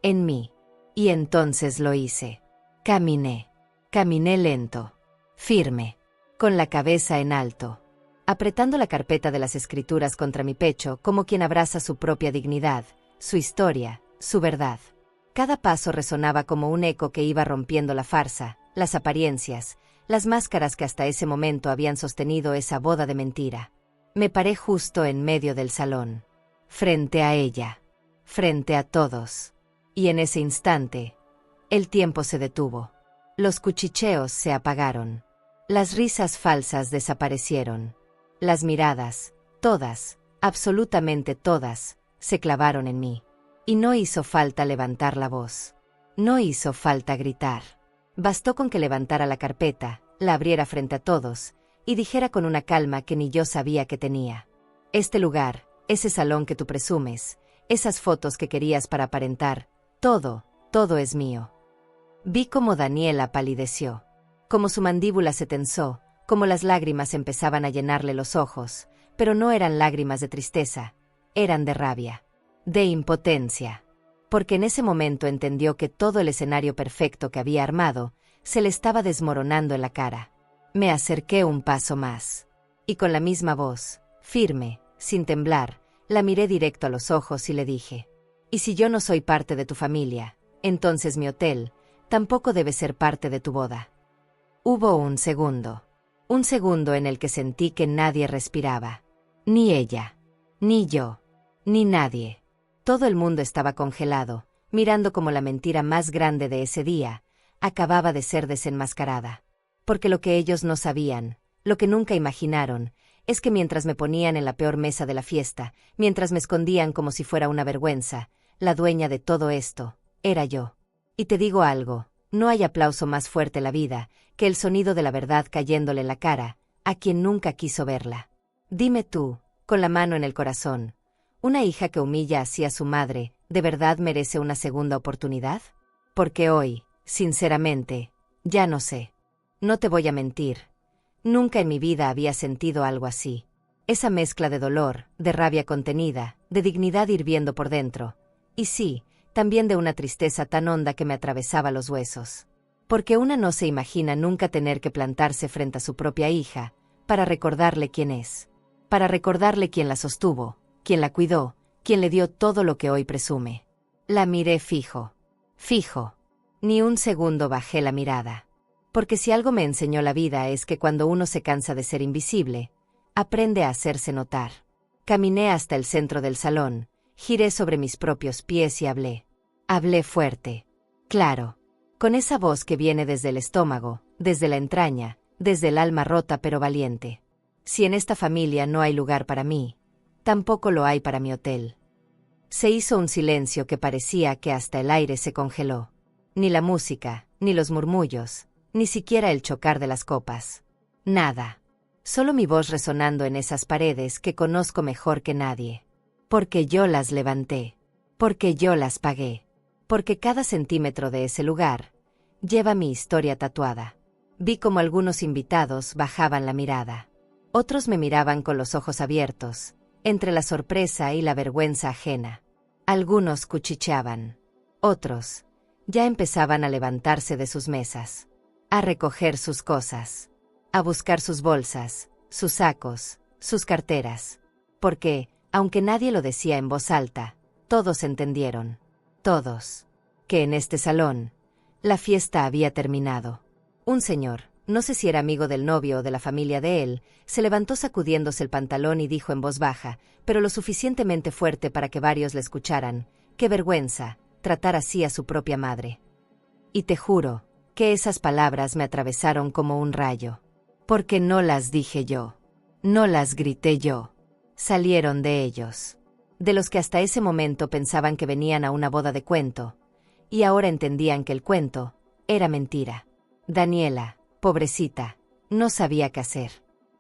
en mí. Y entonces lo hice. Caminé lento, firme, con la cabeza en alto, apretando la carpeta de las escrituras contra mi pecho como quien abraza su propia dignidad, su historia, su verdad. Cada paso resonaba como un eco que iba rompiendo la farsa, las apariencias, las máscaras que hasta ese momento habían sostenido esa boda de mentira. Me paré justo en medio del salón, frente a ella, frente a todos. Y en ese instante, el tiempo se detuvo. Los cuchicheos se apagaron. Las risas falsas desaparecieron. Las miradas, todas, absolutamente todas, se clavaron en mí. Y no hizo falta levantar la voz. No hizo falta gritar. Bastó con que levantara la carpeta, la abriera frente a todos, y dijera con una calma que ni yo sabía que tenía. Este lugar, ese salón que tú presumes, esas fotos que querías para aparentar, todo es mío. Vi cómo Daniela palideció, cómo su mandíbula se tensó, cómo las lágrimas empezaban a llenarle los ojos, pero no eran lágrimas de tristeza, eran de rabia, de impotencia, porque en ese momento entendió que todo el escenario perfecto que había armado se le estaba desmoronando en la cara. Me acerqué un paso más, y con la misma voz, firme, sin temblar, la miré directo a los ojos y le dije: «Y si yo no soy parte de tu familia, entonces mi hotel tampoco debe ser parte de tu boda». Hubo un segundo en el que sentí que nadie respiraba, ni ella, ni yo, ni nadie. Todo el mundo estaba congelado, mirando como la mentira más grande de ese día acababa de ser desenmascarada. Porque lo que ellos no sabían, lo que nunca imaginaron, es que mientras me ponían en la peor mesa de la fiesta, mientras me escondían como si fuera una vergüenza, la dueña de todo esto era yo. Y te digo algo, no hay aplauso más fuerte en la vida que el sonido de la verdad cayéndole en la cara a quien nunca quiso verla. Dime tú, con la mano en el corazón, ¿una hija que humilla así a su madre, de verdad merece una segunda oportunidad? Porque hoy, sinceramente, ya no sé. No te voy a mentir. Nunca en mi vida había sentido algo así. Esa mezcla de dolor, de rabia contenida, de dignidad hirviendo por dentro. Y sí, también de una tristeza tan honda que me atravesaba los huesos. Porque una no se imagina nunca tener que plantarse frente a su propia hija, para recordarle quién es. Para recordarle quién la sostuvo, quién la cuidó, quién le dio todo lo que hoy presume. La miré fijo. Fijo. Ni un segundo bajé la mirada. Porque si algo me enseñó la vida es que cuando uno se cansa de ser invisible, aprende a hacerse notar. Caminé hasta el centro del salón, giré sobre mis propios pies y hablé. Hablé fuerte. Claro. Con esa voz que viene desde el estómago, desde la entraña, desde el alma rota pero valiente. Si en esta familia no hay lugar para mí, tampoco lo hay para mi hotel. Se hizo un silencio que parecía que hasta el aire se congeló. Ni la música, ni los murmullos, ni siquiera el chocar de las copas. Nada. Solo mi voz resonando en esas paredes que conozco mejor que nadie. Porque yo las levanté. Porque yo las pagué. Porque cada centímetro de ese lugar lleva mi historia tatuada. Vi como algunos invitados bajaban la mirada. Otros me miraban con los ojos abiertos, entre la sorpresa y la vergüenza ajena. Algunos cuchicheaban. Otros ya empezaban a levantarse de sus mesas, a recoger sus cosas, a buscar sus bolsas, sus sacos, sus carteras. Porque, aunque nadie lo decía en voz alta, todos entendieron, todos, que en este salón, la fiesta había terminado. Un señor, no sé si era amigo del novio o de la familia de él, se levantó sacudiéndose el pantalón y dijo en voz baja, pero lo suficientemente fuerte para que varios le escucharan: «¡Qué vergüenza tratar así a su propia madre!». Y te juro que esas palabras me atravesaron como un rayo. Porque no las dije yo. No las grité yo. Salieron de ellos. De los que hasta ese momento pensaban que venían a una boda de cuento. Y ahora entendían que el cuento era mentira. Daniela, pobrecita, no sabía qué hacer.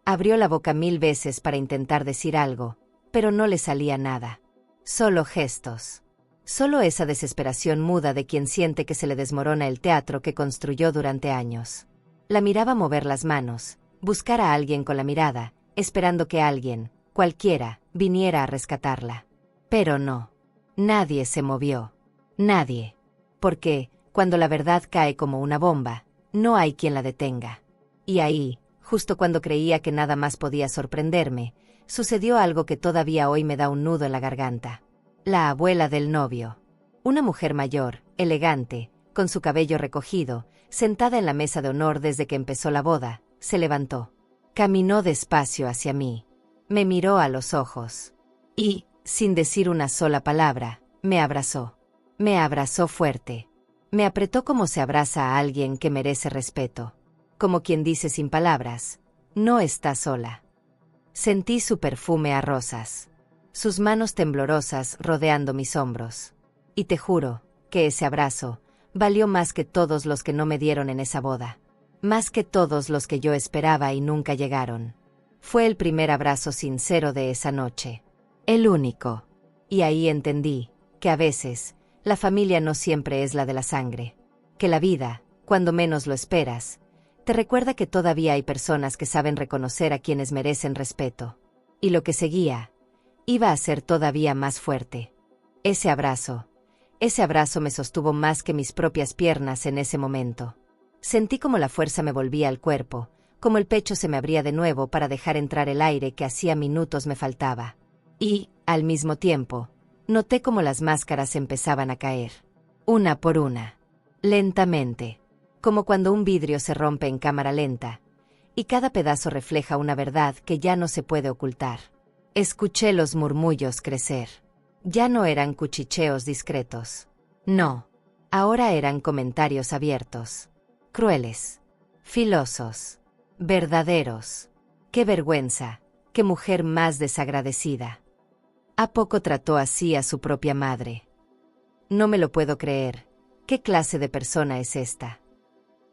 Abrió la boca 1000 veces para intentar decir algo, pero no le salía nada. Solo gestos. Solo esa desesperación muda de quien siente que se le desmorona el teatro que construyó durante años. La miraba mover las manos, buscar a alguien con la mirada, esperando que alguien, cualquiera, viniera a rescatarla. Pero no. Nadie se movió. Nadie. Porque, cuando la verdad cae como una bomba, no hay quien la detenga. Y ahí, justo cuando creía que nada más podía sorprenderme, sucedió algo que todavía hoy me da un nudo en la garganta. La abuela del novio. Una mujer mayor, elegante, con su cabello recogido, sentada en la mesa de honor desde que empezó la boda, se levantó. Caminó despacio hacia mí. Me miró a los ojos. Y, sin decir una sola palabra, me abrazó. Me abrazó fuerte. Me apretó como se abraza a alguien que merece respeto. Como quien dice sin palabras: «No está sola». Sentí su perfume a rosas. Sus manos temblorosas rodeando mis hombros. Y te juro que ese abrazo valió más que todos los que no me dieron en esa boda. Más que todos los que yo esperaba y nunca llegaron. Fue el primer abrazo sincero de esa noche. El único. Y ahí entendí que a veces la familia no siempre es la de la sangre. Que la vida, cuando menos lo esperas, te recuerda que todavía hay personas que saben reconocer a quienes merecen respeto. Y lo que seguía, iba a ser todavía más fuerte. Ese abrazo me sostuvo más que mis propias piernas en ese momento. Sentí como la fuerza me volvía al cuerpo, como el pecho se me abría de nuevo para dejar entrar el aire que hacía minutos me faltaba. Y, al mismo tiempo, noté como las máscaras empezaban a caer. Una por una. Lentamente. Como cuando un vidrio se rompe en cámara lenta, y cada pedazo refleja una verdad que ya no se puede ocultar. Escuché los murmullos crecer. Ya no eran cuchicheos discretos. No. Ahora eran comentarios abiertos. Crueles. Filosos. Verdaderos. ¡Qué vergüenza! ¡Qué mujer más desagradecida! ¿A poco trató así a su propia madre? No me lo puedo creer. ¿Qué clase de persona es esta?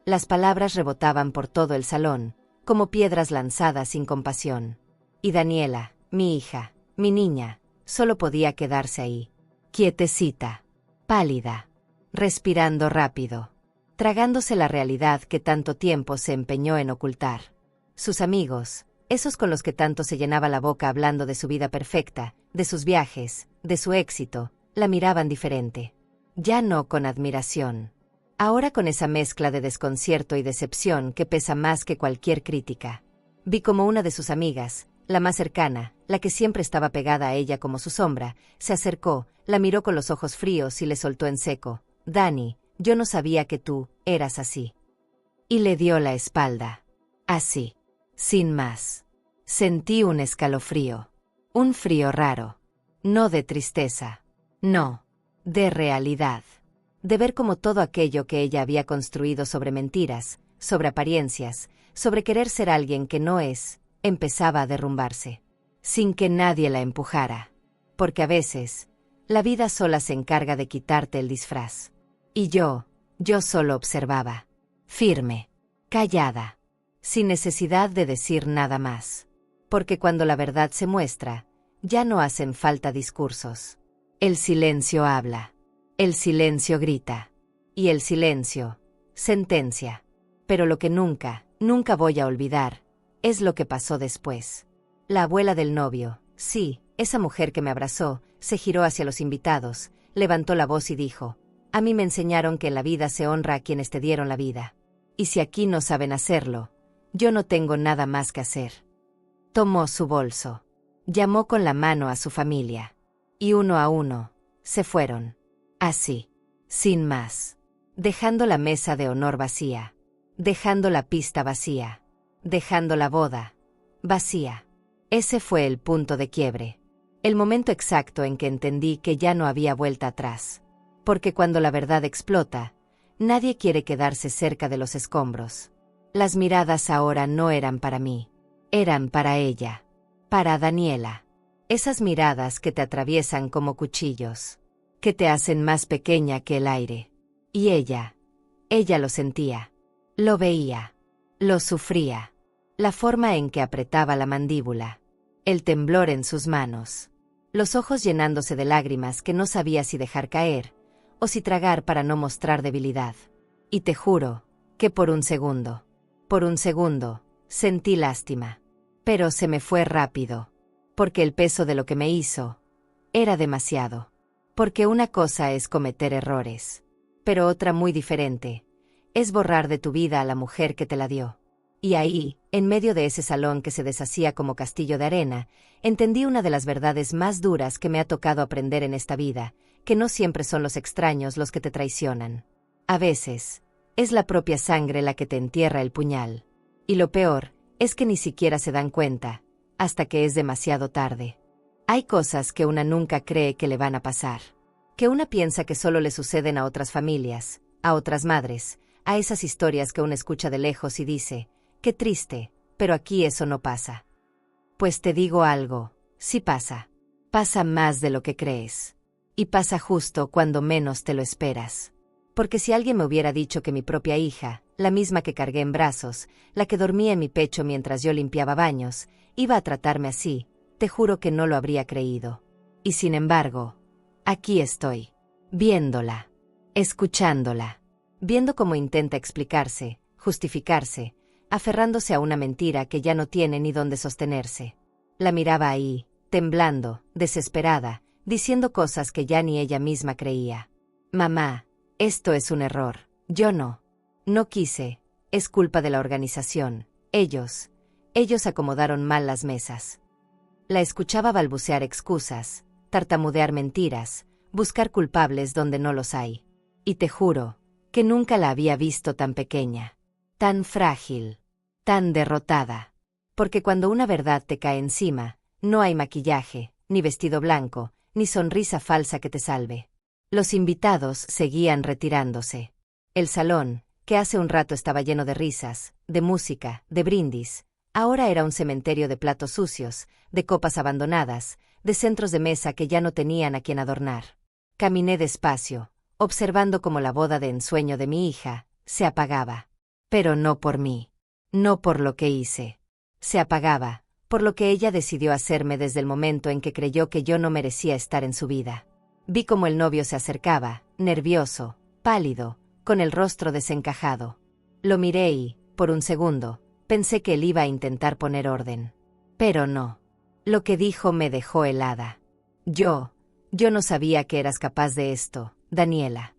Las palabras rebotaban por todo el salón, como piedras lanzadas sin compasión. Y Daniela, mi hija, mi niña, solo podía quedarse ahí, quietecita, pálida, respirando rápido, tragándose la realidad que tanto tiempo se empeñó en ocultar. Sus amigos, esos con los que tanto se llenaba la boca hablando de su vida perfecta, de sus viajes, de su éxito, la miraban diferente. Ya no con admiración. Ahora con esa mezcla de desconcierto y decepción que pesa más que cualquier crítica. Vi como una de sus amigas, la más cercana, la que siempre estaba pegada a ella como su sombra, se acercó, la miró con los ojos fríos y le soltó en seco: «Dani, yo no sabía que tú eras así». Y le dio la espalda. Así. Sin más. Sentí un escalofrío. Un frío raro. No de tristeza. No. De realidad. De ver cómo todo aquello que ella había construido sobre mentiras, sobre apariencias, sobre querer ser alguien que no es, empezaba a derrumbarse. Sin que nadie la empujara. Porque a veces, la vida sola se encarga de quitarte el disfraz. Y yo solo observaba. Firme. Callada. Sin necesidad de decir nada más. Porque cuando la verdad se muestra, ya no hacen falta discursos. El silencio habla. El silencio grita. Y el silencio sentencia. Pero lo que nunca voy a olvidar, es lo que pasó después. La abuela del novio, sí, esa mujer que me abrazó, se giró hacia los invitados, levantó la voz y dijo: «A mí me enseñaron que en la vida se honra a quienes te dieron la vida. Y si aquí no saben hacerlo, yo no tengo nada más que hacer». Tomó su bolso. Llamó con la mano a su familia. Y uno a uno, se fueron. Así. Sin más. Dejando la mesa de honor vacía. Dejando la pista vacía. Dejando la boda vacía. Ese fue el punto de quiebre. El momento exacto en que entendí que ya no había vuelta atrás. Porque cuando la verdad explota, nadie quiere quedarse cerca de los escombros. Las miradas ahora no eran para mí. Eran para ella. Para Daniela. Esas miradas que te atraviesan como cuchillos. Que te hacen más pequeña que el aire. Y ella lo sentía. Lo veía. Lo sufría. La forma en que apretaba la mandíbula. El temblor en sus manos. Los ojos llenándose de lágrimas que no sabía si dejar caer, o si tragar para no mostrar debilidad. Y te juro, que por un segundo, sentí lástima. Pero se me fue rápido. Porque el peso de lo que me hizo era demasiado. Porque una cosa es cometer errores. Pero otra muy diferente es borrar de tu vida a la mujer que te la dio. Y ahí, en medio de ese salón que se deshacía como castillo de arena, entendí una de las verdades más duras que me ha tocado aprender en esta vida, que no siempre son los extraños los que te traicionan. A veces, es la propia sangre la que te entierra el puñal. Y lo peor, es que ni siquiera se dan cuenta, hasta que es demasiado tarde. Hay cosas que una nunca cree que le van a pasar. Que una piensa que solo le suceden a otras familias, a otras madres, a esas historias que uno escucha de lejos y dice: «Qué triste, pero aquí eso no pasa». Pues te digo algo, sí pasa. Pasa más de lo que crees. Y pasa justo cuando menos te lo esperas. Porque si alguien me hubiera dicho que mi propia hija, la misma que cargué en brazos, la que dormía en mi pecho mientras yo limpiaba baños, iba a tratarme así, te juro que no lo habría creído. Y sin embargo, aquí estoy, viéndola, escuchándola. viendo cómo intenta explicarse, justificarse, aferrándose a una mentira que ya no tiene ni dónde sostenerse. La miraba ahí, temblando, desesperada, diciendo cosas que ya ni ella misma creía. Mamá, esto es un error. Yo no quise, es culpa de la organización. Ellos acomodaron mal las mesas. La escuchaba balbucear excusas, tartamudear mentiras, buscar culpables donde no los hay. Y te juro que nunca la había visto tan pequeña, tan frágil, tan derrotada. Porque cuando una verdad te cae encima, no hay maquillaje, ni vestido blanco, ni sonrisa falsa que te salve. Los invitados seguían retirándose. El salón, que hace un rato estaba lleno de risas, de música, de brindis, ahora era un cementerio de platos sucios, de copas abandonadas, de centros de mesa que ya no tenían a quien adornar. Caminé despacio, observando cómo la boda de ensueño de mi hija se apagaba. Pero no por mí, no por lo que hice. Se apagaba, por lo que ella decidió hacerme desde el momento en que creyó que yo no merecía estar en su vida. Vi cómo el novio se acercaba, nervioso, pálido, con el rostro desencajado. Lo miré y, por un segundo, pensé que él iba a intentar poner orden. Pero no. Lo que dijo me dejó helada. Yo no sabía que eras capaz de esto, Daniela.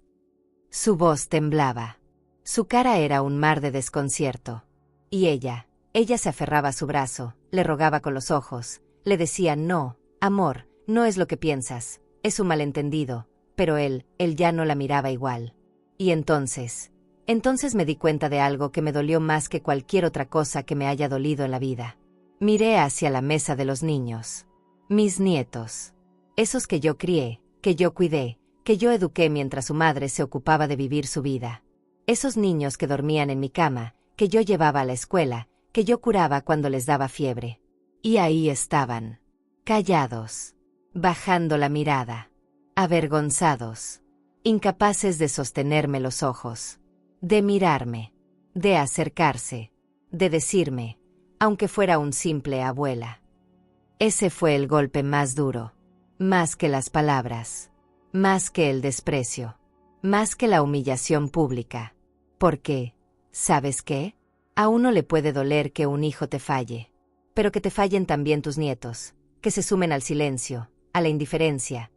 Su voz temblaba. Su cara era un mar de desconcierto. Y ella se aferraba a su brazo, le rogaba con los ojos, le decía no, amor, no es lo que piensas, es un malentendido, pero él ya no la miraba igual. Y entonces me di cuenta de algo que me dolió más que cualquier otra cosa que me haya dolido en la vida. Miré hacia la mesa de los niños. Mis nietos. Esos que yo crié, que yo cuidé, que yo eduqué mientras su madre se ocupaba de vivir su vida. Esos niños que dormían en mi cama, que yo llevaba a la escuela, que yo curaba cuando les daba fiebre. Y ahí estaban, callados, bajando la mirada, avergonzados, incapaces de sostenerme los ojos, de mirarme, de acercarse, de decirme, aunque fuera un simple abuela. Ese fue el golpe más duro, más que las palabras, más que el desprecio, más que la humillación pública. Porque, ¿sabes qué? A uno le puede doler que un hijo te falle, pero que te fallen también tus nietos, que se sumen al silencio, a la indiferencia.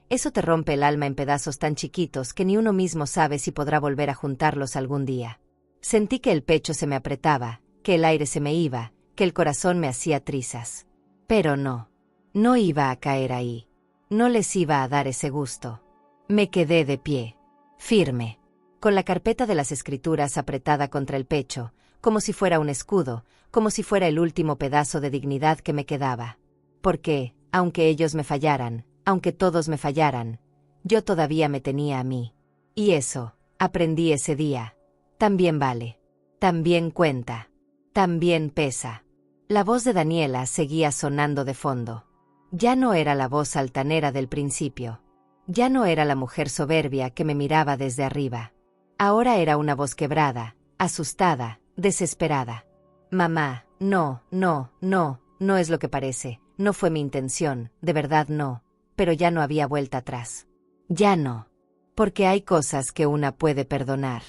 Eso te rompe el alma en pedazos tan chiquitos que ni uno mismo sabe si podrá volver a juntarlos algún día. Sentí que el pecho se me apretaba, que el aire se me iba, que el corazón me hacía trizas. Pero no iba a caer ahí. No les iba a dar ese gusto. Me quedé de pie, firme, con la carpeta de las escrituras apretada contra el pecho, como si fuera un escudo, como si fuera el último pedazo de dignidad que me quedaba. Porque, aunque ellos me fallaran, aunque todos me fallaran, yo todavía me tenía a mí. Y eso, aprendí ese día, también vale, también cuenta, también pesa. La voz de Daniela seguía sonando de fondo. Ya no era la voz altanera del principio. Ya no era la mujer soberbia que me miraba desde arriba. Ahora era una voz quebrada, asustada, desesperada. Mamá, no es lo que parece, no fue mi intención, de verdad no, pero ya no había vuelta atrás. Ya no. Porque hay cosas que una puede perdonar,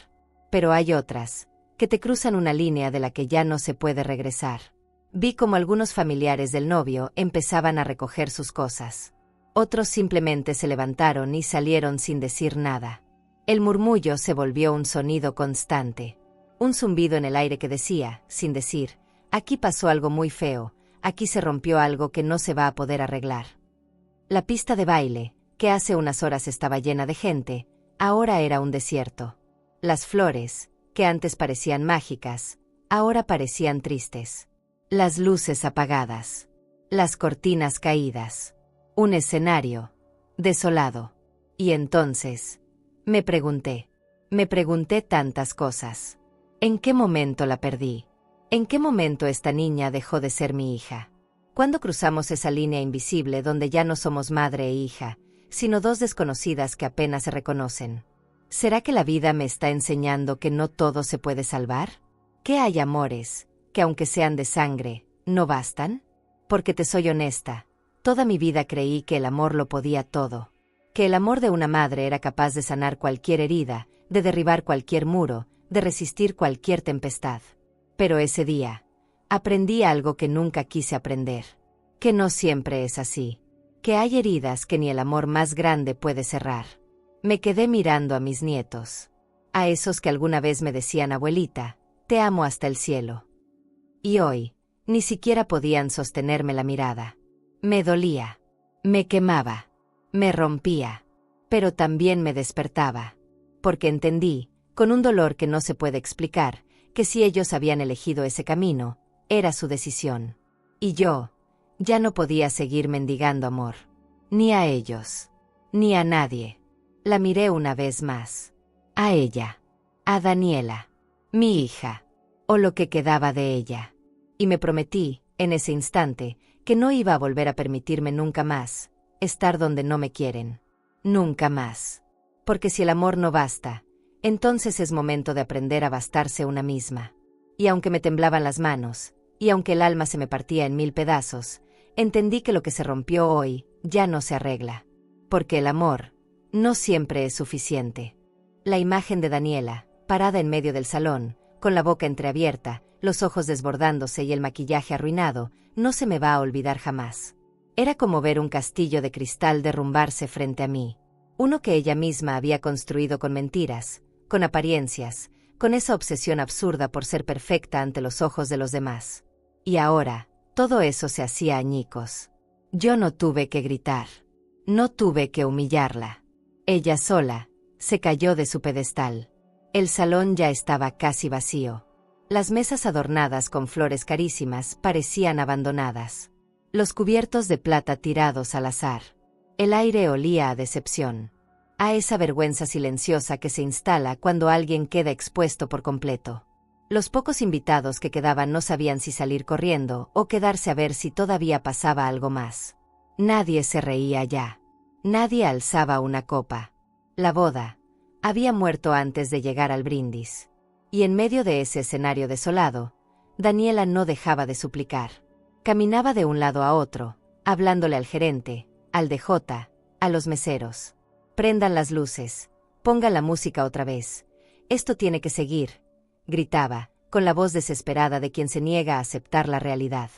pero hay otras que te cruzan una línea de la que ya no se puede regresar. Vi como algunos familiares del novio empezaban a recoger sus cosas. Otros simplemente se levantaron y salieron sin decir nada. El murmullo se volvió un sonido constante. Un zumbido en el aire que decía, sin decir, aquí pasó algo muy feo, aquí se rompió algo que no se va a poder arreglar. La pista de baile, que hace unas horas estaba llena de gente, ahora era un desierto. Las flores, que antes parecían mágicas, ahora parecían tristes. Las luces apagadas. Las cortinas caídas. Un escenario desolado. Y entonces, me pregunté tantas cosas. ¿En qué momento la perdí? ¿En qué momento esta niña dejó de ser mi hija? ¿Cuándo cruzamos esa línea invisible donde ya no somos madre e hija, sino dos desconocidas que apenas se reconocen? ¿Será que la vida me está enseñando que no todo se puede salvar? ¿Que hay amores que aunque sean de sangre, no bastan? Porque te soy honesta, toda mi vida creí que el amor lo podía todo, que el amor de una madre era capaz de sanar cualquier herida, de derribar cualquier muro, de resistir cualquier tempestad. Pero ese día, aprendí algo que nunca quise aprender. Que no siempre es así. Que hay heridas que ni el amor más grande puede cerrar. Me quedé mirando a mis nietos. A esos que alguna vez me decían abuelita, te amo hasta el cielo. Y hoy, ni siquiera podían sostenerme la mirada. Me dolía. Me quemaba. Me rompía. Pero también me despertaba. Porque entendí, con un dolor que no se puede explicar, que si ellos habían elegido ese camino, era su decisión. Y yo, ya no podía seguir mendigando amor. Ni a ellos. Ni a nadie. La miré una vez más. A ella. A Daniela. Mi hija. O lo que quedaba de ella. Y me prometí, en ese instante, que no iba a volver a permitirme nunca más estar donde no me quieren. Nunca más. Porque si el amor no basta, entonces es momento de aprender a bastarse una misma. Y aunque me temblaban las manos, y aunque el alma se me partía en 1000 pedazos, entendí que lo que se rompió hoy ya no se arregla. Porque el amor no siempre es suficiente. La imagen de Daniela, parada en medio del salón, con la boca entreabierta, los ojos desbordándose y el maquillaje arruinado, no se me va a olvidar jamás. Era como ver un castillo de cristal derrumbarse frente a mí. Uno que ella misma había construido con mentiras, con apariencias, con esa obsesión absurda por ser perfecta ante los ojos de los demás. Y ahora, todo eso se hacía añicos. Yo no tuve que gritar. No tuve que humillarla. Ella sola se cayó de su pedestal. El salón ya estaba casi vacío. Las mesas adornadas con flores carísimas parecían abandonadas. Los cubiertos de plata tirados al azar. El aire olía a decepción. A esa vergüenza silenciosa que se instala cuando alguien queda expuesto por completo. Los pocos invitados que quedaban no sabían si salir corriendo o quedarse a ver si todavía pasaba algo más. Nadie se reía ya. Nadie alzaba una copa. La boda había muerto antes de llegar al brindis. Y en medio de ese escenario desolado, Daniela no dejaba de suplicar. Caminaba de un lado a otro, hablándole al gerente, al DJ, a los meseros. Prendan las luces, pongan la música otra vez. Esto tiene que seguir, gritaba, con la voz desesperada de quien se niega a aceptar la realidad.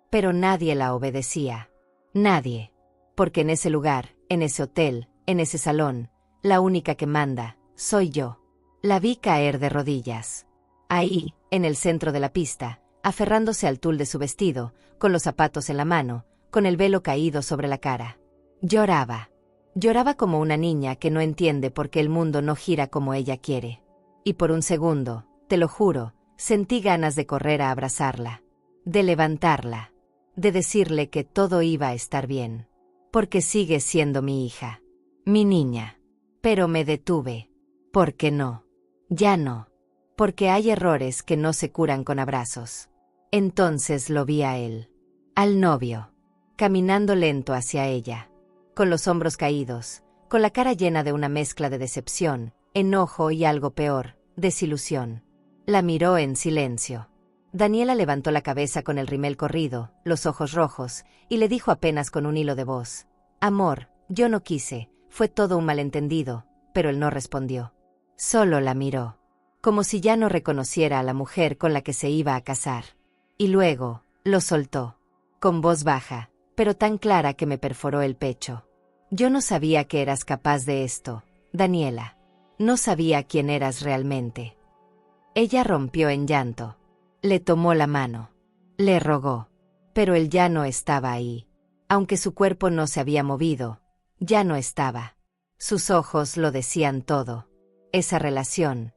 Pero nadie la obedecía. Nadie. Porque en ese lugar, en ese hotel, en ese salón, la única que manda, soy yo. La vi caer de rodillas. Ahí, en el centro de la pista, aferrándose al tul de su vestido, con los zapatos en la mano, con el velo caído sobre la cara. Lloraba. Lloraba como una niña que no entiende por qué el mundo no gira como ella quiere. Y por un segundo, te lo juro, sentí ganas de correr a abrazarla. De levantarla. De decirle que todo iba a estar bien. Porque sigue siendo mi hija. Mi niña. Pero me detuve. ¿Por qué no? Ya no. Porque hay errores que no se curan con abrazos. Entonces lo vi a él. Al novio. Caminando lento hacia ella. Con los hombros caídos, con la cara llena de una mezcla de decepción, enojo y algo peor, desilusión. La miró en silencio. Daniela levantó la cabeza con el rímel corrido, los ojos rojos, y le dijo apenas con un hilo de voz: «Amor, yo no quise, fue todo un malentendido», pero él no respondió. Solo la miró. Como si ya no reconociera a la mujer con la que se iba a casar. Y luego, lo soltó. Con voz baja, pero tan clara que me perforó el pecho. Yo no sabía que eras capaz de esto, Daniela. No sabía quién eras realmente. Ella rompió en llanto. Le tomó la mano. Le rogó. Pero él ya no estaba ahí. Aunque su cuerpo no se había movido, ya no estaba. Sus ojos lo decían todo. Esa relación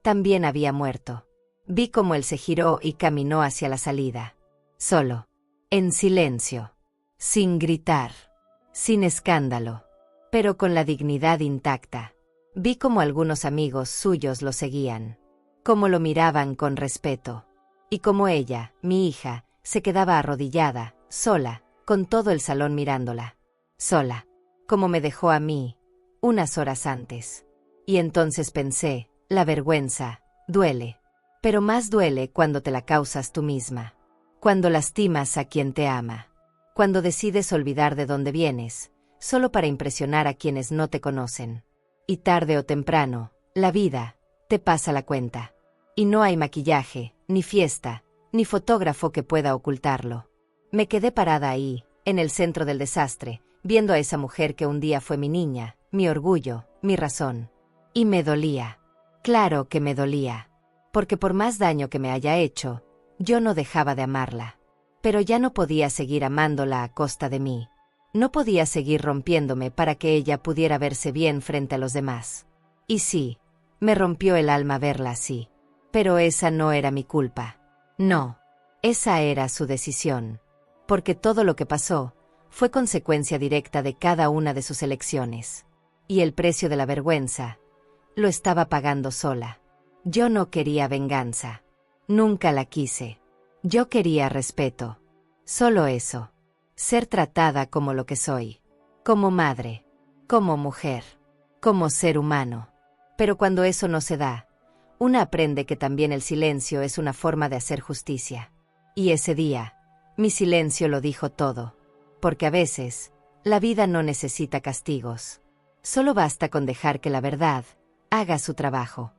también había muerto. Vi cómo él se giró y caminó hacia la salida. Solo. En silencio. Sin gritar. Sin escándalo. Pero con la dignidad intacta. Vi cómo algunos amigos suyos lo seguían. Cómo lo miraban con respeto. Y cómo ella, mi hija, se quedaba arrodillada, sola, con todo el salón mirándola. Sola. Como me dejó a mí, unas horas antes. Y entonces pensé, la vergüenza, duele. Pero más duele cuando te la causas tú misma. Cuando lastimas a quien te ama. Cuando decides olvidar de dónde vienes, solo para impresionar a quienes no te conocen. Y tarde o temprano, La vida te pasa la cuenta. Y no hay maquillaje, ni fiesta, ni fotógrafo que pueda ocultarlo. Me quedé parada ahí, en el centro del desastre, viendo a esa mujer que un día fue mi niña, mi orgullo, mi razón. Y me dolía. Claro que me dolía. Porque por más daño que me haya hecho, yo no dejaba de amarla. Pero ya no podía seguir amándola a costa de mí. No podía seguir rompiéndome para que ella pudiera verse bien frente a los demás. Y sí, me rompió el alma verla así. Pero esa no era mi culpa. No, esa era su decisión. Porque todo lo que pasó fue consecuencia directa de cada una de sus elecciones. Y el precio de la vergüenza lo estaba pagando sola. Yo no quería venganza. Nunca la quise. Yo quería respeto. Solo eso. Ser tratada como lo que soy. Como madre. Como mujer. Como ser humano. Pero cuando eso no se da, una aprende que también el silencio es una forma de hacer justicia. Y ese día, mi silencio lo dijo todo. Porque a veces, la vida no necesita castigos. Solo basta con dejar que la verdad haga su trabajo.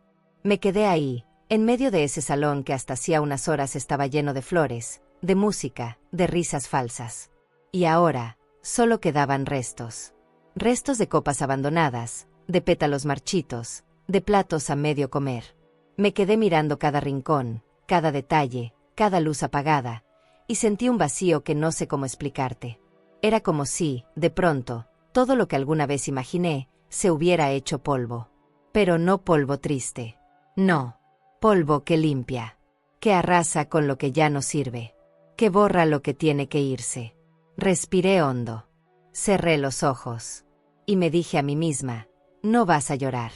Me quedé ahí, en medio de ese salón que hasta hacía unas horas estaba lleno de flores, de música, de risas falsas. Y ahora, solo quedaban restos. Restos de copas abandonadas, de pétalos marchitos, de platos a medio comer. Me quedé mirando cada rincón, cada detalle, cada luz apagada, y sentí un vacío que no sé cómo explicarte. Era como si, de pronto, todo lo que alguna vez imaginé, se hubiera hecho polvo. Pero no polvo triste. No. Polvo que limpia. Que arrasa con lo que ya no sirve. Que borra lo que tiene que irse. Respiré hondo. Cerré los ojos. Y me dije a mí misma, no vas a llorar.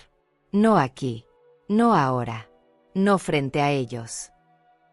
No aquí. No ahora. No frente a ellos.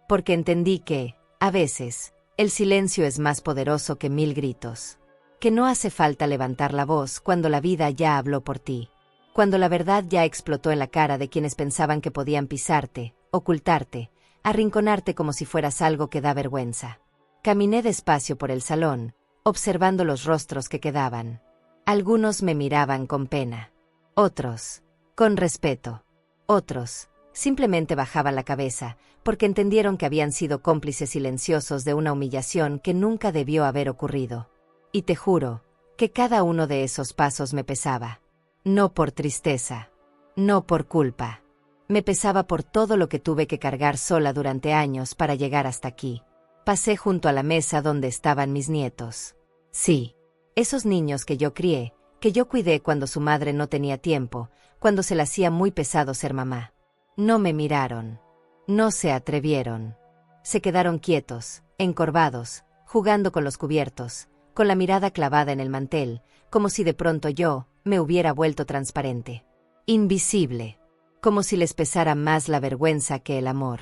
Porque entendí que, a veces, el silencio es más poderoso que 1000 gritos. Que no hace falta levantar la voz cuando la vida ya habló por ti. Cuando la verdad ya explotó en la cara de quienes pensaban que podían pisarte, ocultarte, arrinconarte como si fueras algo que da vergüenza. Caminé despacio por el salón, observando los rostros que quedaban. Algunos me miraban con pena. Otros, con respeto. Otros, simplemente bajaban la cabeza, porque entendieron que habían sido cómplices silenciosos de una humillación que nunca debió haber ocurrido. Y te juro, que cada uno de esos pasos me pesaba. No por tristeza. No por culpa. Me pesaba por todo lo que tuve que cargar sola durante años para llegar hasta aquí. Pasé junto a la mesa donde estaban mis nietos. Sí, esos niños que yo crié, que yo cuidé cuando su madre no tenía tiempo, cuando se le hacía muy pesado ser mamá. No me miraron. No se atrevieron. Se quedaron quietos, encorvados, jugando con los cubiertos, con la mirada clavada en el mantel, como si de pronto yo me hubiera vuelto transparente. Invisible. Como si les pesara más la vergüenza que el amor.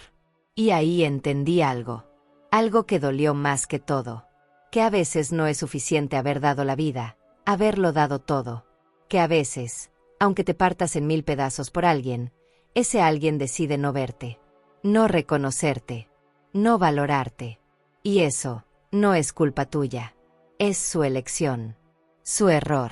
Y ahí entendí algo. Algo que dolió más que todo. Que a veces no es suficiente haber dado la vida, haberlo dado todo. Que a veces, aunque te partas en 1000 pedazos por alguien, ese alguien decide no verte, no reconocerte, no valorarte. Y eso no es culpa tuya. Es su elección, su error,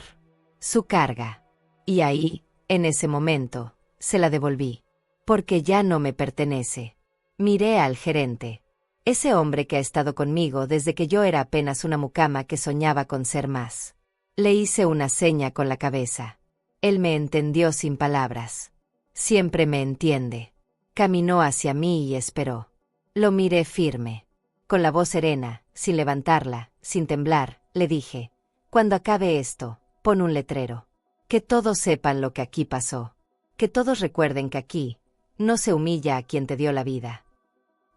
su carga. Y ahí, en ese momento, se la devolví. Porque ya no me pertenece. Miré al gerente. Ese hombre que ha estado conmigo desde que yo era apenas una mucama que soñaba con ser más. Le hice una seña con la cabeza. Él me entendió sin palabras. Siempre me entiende. Caminó hacia mí y esperó. Lo miré firme. Con la voz serena, sin levantarla, sin temblar, le dije, cuando acabe esto, pon un letrero. Que todos sepan lo que aquí pasó. Que todos recuerden que aquí no se humilla a quien te dio la vida.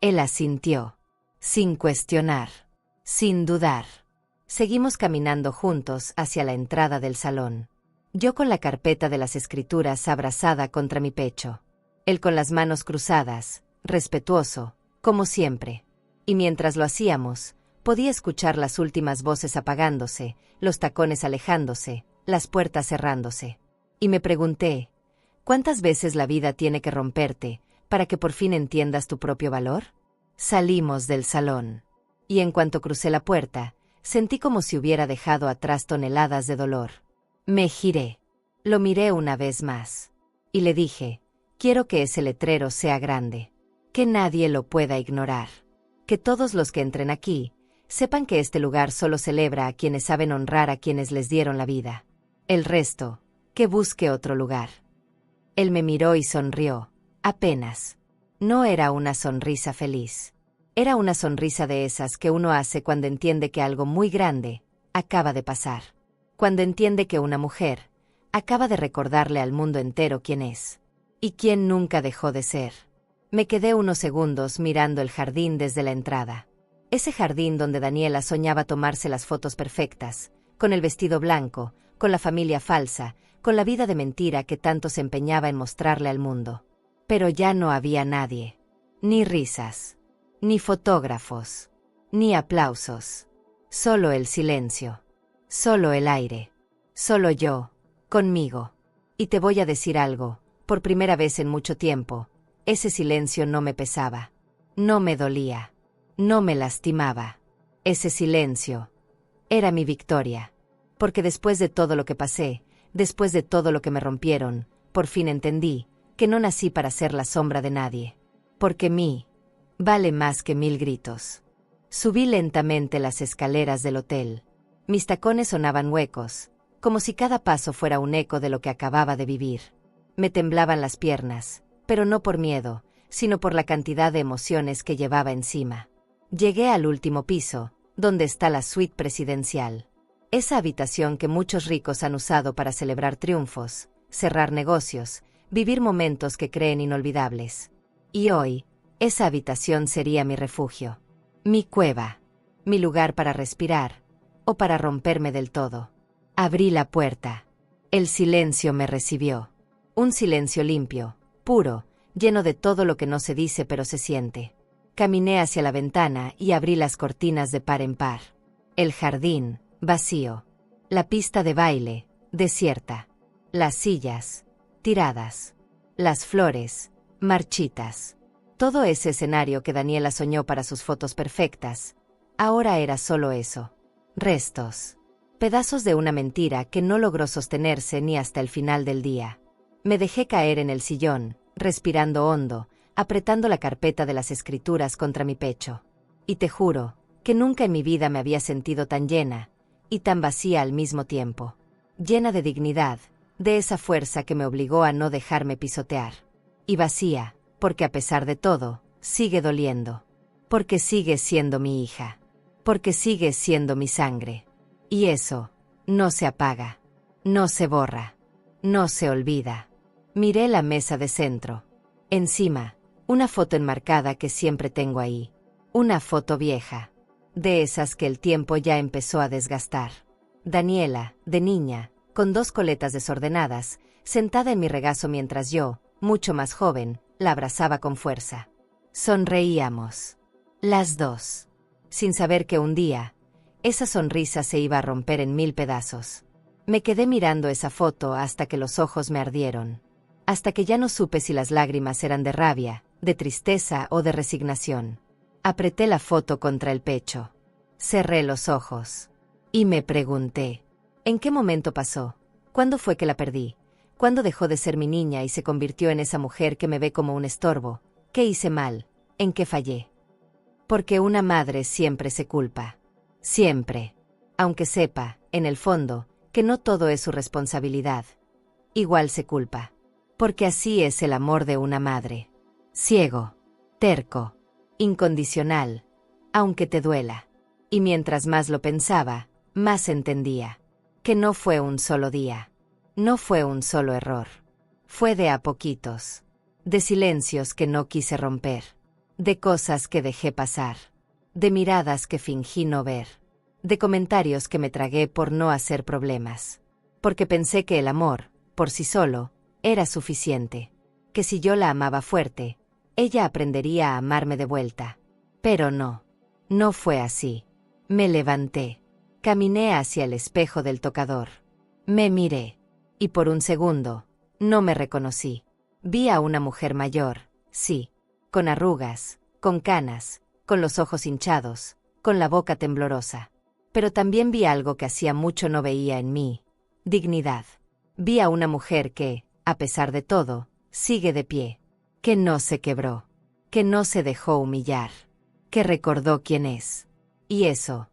Él asintió, sin cuestionar, sin dudar. Seguimos caminando juntos hacia la entrada del salón. Yo con la carpeta de las escrituras abrazada contra mi pecho. Él con las manos cruzadas, respetuoso, como siempre. Y mientras lo hacíamos, podía escuchar las últimas voces apagándose, los tacones alejándose, las puertas cerrándose. Y me pregunté, ¿cuántas veces la vida tiene que romperte para que por fin entiendas tu propio valor? Salimos del salón. Y en cuanto crucé la puerta, sentí como si hubiera dejado atrás toneladas de dolor. Me giré. Lo miré una vez más. Y le dije, Quiero que ese letrero sea grande. Que nadie lo pueda ignorar. Que todos los que entren aquí sepan que este lugar solo celebra a quienes saben honrar a quienes les dieron la vida. El resto, que busque otro lugar. Él me miró y sonrió, apenas. No era una sonrisa feliz. Era una sonrisa de esas que uno hace cuando entiende que algo muy grande acaba de pasar. Cuando entiende que una mujer acaba de recordarle al mundo entero quién es. Y quién nunca dejó de ser. Me quedé unos segundos mirando el jardín desde la entrada. Ese jardín donde Daniela soñaba tomarse las fotos perfectas, con el vestido blanco, con la familia falsa, con la vida de mentira que tanto se empeñaba en mostrarle al mundo. Pero ya no había nadie. Ni risas. Ni fotógrafos. Ni aplausos. Solo el silencio. Solo el aire. Solo yo, conmigo. Y te voy a decir algo, por primera vez en mucho tiempo, ese silencio no me pesaba. No me dolía. No me lastimaba. Ese silencio era mi victoria. Porque después de todo lo que pasé, después de todo lo que me rompieron, por fin entendí que no nací para ser la sombra de nadie. Porque mí vale más que 1000 gritos. Subí lentamente las escaleras del hotel. Mis tacones sonaban huecos, como si cada paso fuera un eco de lo que acababa de vivir. Me temblaban las piernas, pero no por miedo, sino por la cantidad de emociones que llevaba encima. Llegué al último piso, donde está la suite presidencial. Esa habitación que muchos ricos han usado para celebrar triunfos, cerrar negocios, vivir momentos que creen inolvidables. Y hoy, esa habitación sería mi refugio. Mi cueva. Mi lugar para respirar, o para romperme del todo. Abrí la puerta. El silencio me recibió. Un silencio limpio, puro, lleno de todo lo que no se dice pero se siente. Caminé hacia la ventana y abrí las cortinas de par en par. El jardín, vacío. La pista de baile, desierta. Las sillas, tiradas. Las flores, marchitas. Todo ese escenario que Daniela soñó para sus fotos perfectas, ahora era solo eso. Restos. Pedazos de una mentira que no logró sostenerse ni hasta el final del día. Me dejé caer en el sillón, respirando hondo, apretando la carpeta de las escrituras contra mi pecho. Y te juro que nunca en mi vida me había sentido tan llena, y tan vacía al mismo tiempo. Llena de dignidad, de esa fuerza que me obligó a no dejarme pisotear. Y vacía, porque a pesar de todo, sigue doliendo. Porque sigue siendo mi hija. Porque sigue siendo mi sangre. Y eso, no se apaga. No se borra. No se olvida. Miré la mesa de centro. Encima, una foto enmarcada que siempre tengo ahí. Una foto vieja. De esas que el tiempo ya empezó a desgastar. Daniela, de niña, con 2 coletas desordenadas, sentada en mi regazo mientras yo, mucho más joven, la abrazaba con fuerza. Sonreíamos. Las dos. Sin saber que un día, esa sonrisa se iba a romper en 1000 pedazos. Me quedé mirando esa foto hasta que los ojos me ardieron. Hasta que ya no supe si las lágrimas eran de rabia, de tristeza o de resignación. Apreté la foto contra el pecho. Cerré los ojos. Y me pregunté, ¿en qué momento pasó? ¿Cuándo fue que la perdí? ¿Cuándo dejó de ser mi niña y se convirtió en esa mujer que me ve como un estorbo? ¿Qué hice mal? ¿En qué fallé? Porque una madre siempre se culpa. Siempre. Aunque sepa, en el fondo, que no todo es su responsabilidad. Igual se culpa. Porque así es el amor de una madre. Ciego. Terco. Incondicional. Aunque te duela. Y mientras más lo pensaba, más entendía. Que no fue un solo día. No fue un solo error. Fue de a poquitos. De silencios que no quise romper. De cosas que dejé pasar. De miradas que fingí no ver. De comentarios que me tragué por no hacer problemas. Porque pensé que el amor, por sí solo, era suficiente. Que si yo la amaba fuerte, ella aprendería a amarme de vuelta. Pero no. No fue así. Me levanté. Caminé hacia el espejo del tocador. Me miré. Y por un segundo, no me reconocí. Vi a una mujer mayor, sí, con arrugas, con canas, con los ojos hinchados, con la boca temblorosa. Pero también vi algo que hacía mucho no veía en mí: dignidad. Vi a una mujer que, a pesar de todo, sigue de pie, que no se quebró, que no se dejó humillar, que recordó quién es. Y eso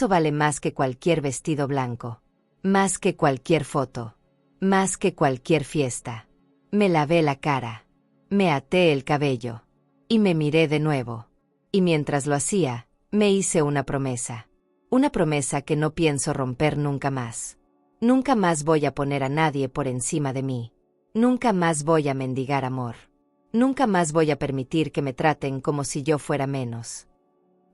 vale más que cualquier vestido blanco, más que cualquier foto, más que cualquier fiesta. Me lavé la cara, me até el cabello, y me miré de nuevo. Y mientras lo hacía, me hice una promesa que no pienso romper nunca más. Nunca más voy a poner a nadie por encima de mí. Nunca más voy a mendigar amor. Nunca más voy a permitir que me traten como si yo fuera menos.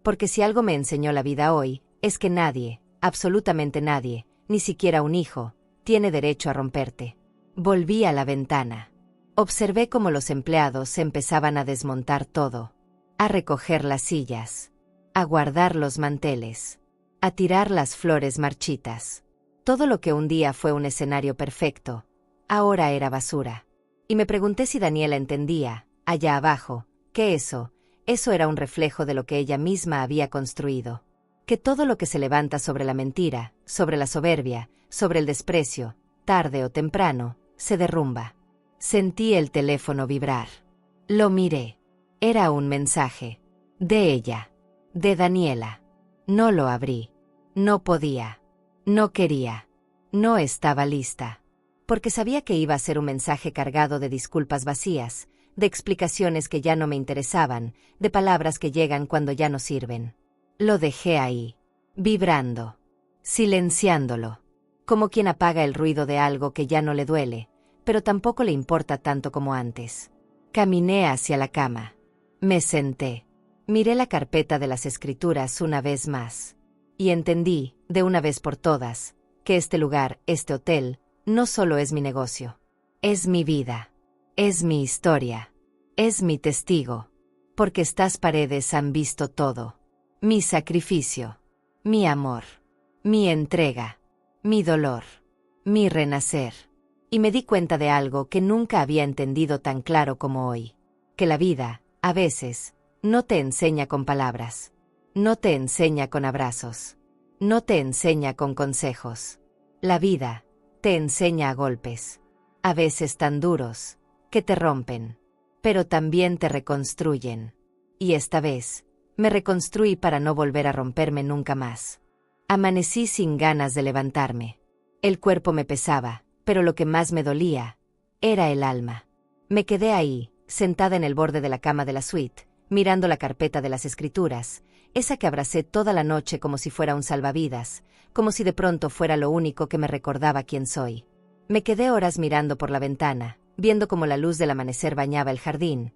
Porque si algo me enseñó la vida hoy, es que nadie, absolutamente nadie, ni siquiera un hijo, tiene derecho a romperte. Volví a la ventana. Observé cómo los empleados empezaban a desmontar todo, a recoger las sillas, a guardar los manteles, a tirar las flores marchitas. Todo lo que un día fue un escenario perfecto, ahora era basura. Y me pregunté si Daniela entendía, allá abajo, que eso era un reflejo de lo que ella misma había construido. Que todo lo que se levanta sobre la mentira, sobre la soberbia, sobre el desprecio, tarde o temprano, se derrumba. Sentí el teléfono vibrar. Lo miré. Era un mensaje. De ella. De Daniela. No lo abrí. No podía. No quería. No estaba lista. Porque sabía que iba a ser un mensaje cargado de disculpas vacías, de explicaciones que ya no me interesaban, de palabras que llegan cuando ya no sirven. Lo dejé ahí, vibrando, silenciándolo, como quien apaga el ruido de algo que ya no le duele, pero tampoco le importa tanto como antes. Caminé hacia la cama. Me senté. Miré la carpeta de las escrituras una vez más. Y entendí, de una vez por todas, que este lugar, este hotel, no solo es mi negocio. Es mi vida. Es mi historia. Es mi testigo. Porque estas paredes han visto todo. Mi sacrificio. Mi amor. Mi entrega. Mi dolor. Mi renacer. Y me di cuenta de algo que nunca había entendido tan claro como hoy. Que la vida, a veces, no te enseña con palabras. No te enseña con abrazos. No te enseña con consejos. La vida te enseña a golpes. A veces tan duros, que te rompen. Pero también te reconstruyen. Y esta vez, me reconstruí para no volver a romperme nunca más. Amanecí sin ganas de levantarme. El cuerpo me pesaba, pero lo que más me dolía era el alma. Me quedé ahí, sentada en el borde de la cama de la suite, mirando la carpeta de las escrituras, esa que abracé toda la noche como si fuera un salvavidas, como si de pronto fuera lo único que me recordaba quién soy. Me quedé horas mirando por la ventana, viendo cómo la luz del amanecer bañaba el jardín,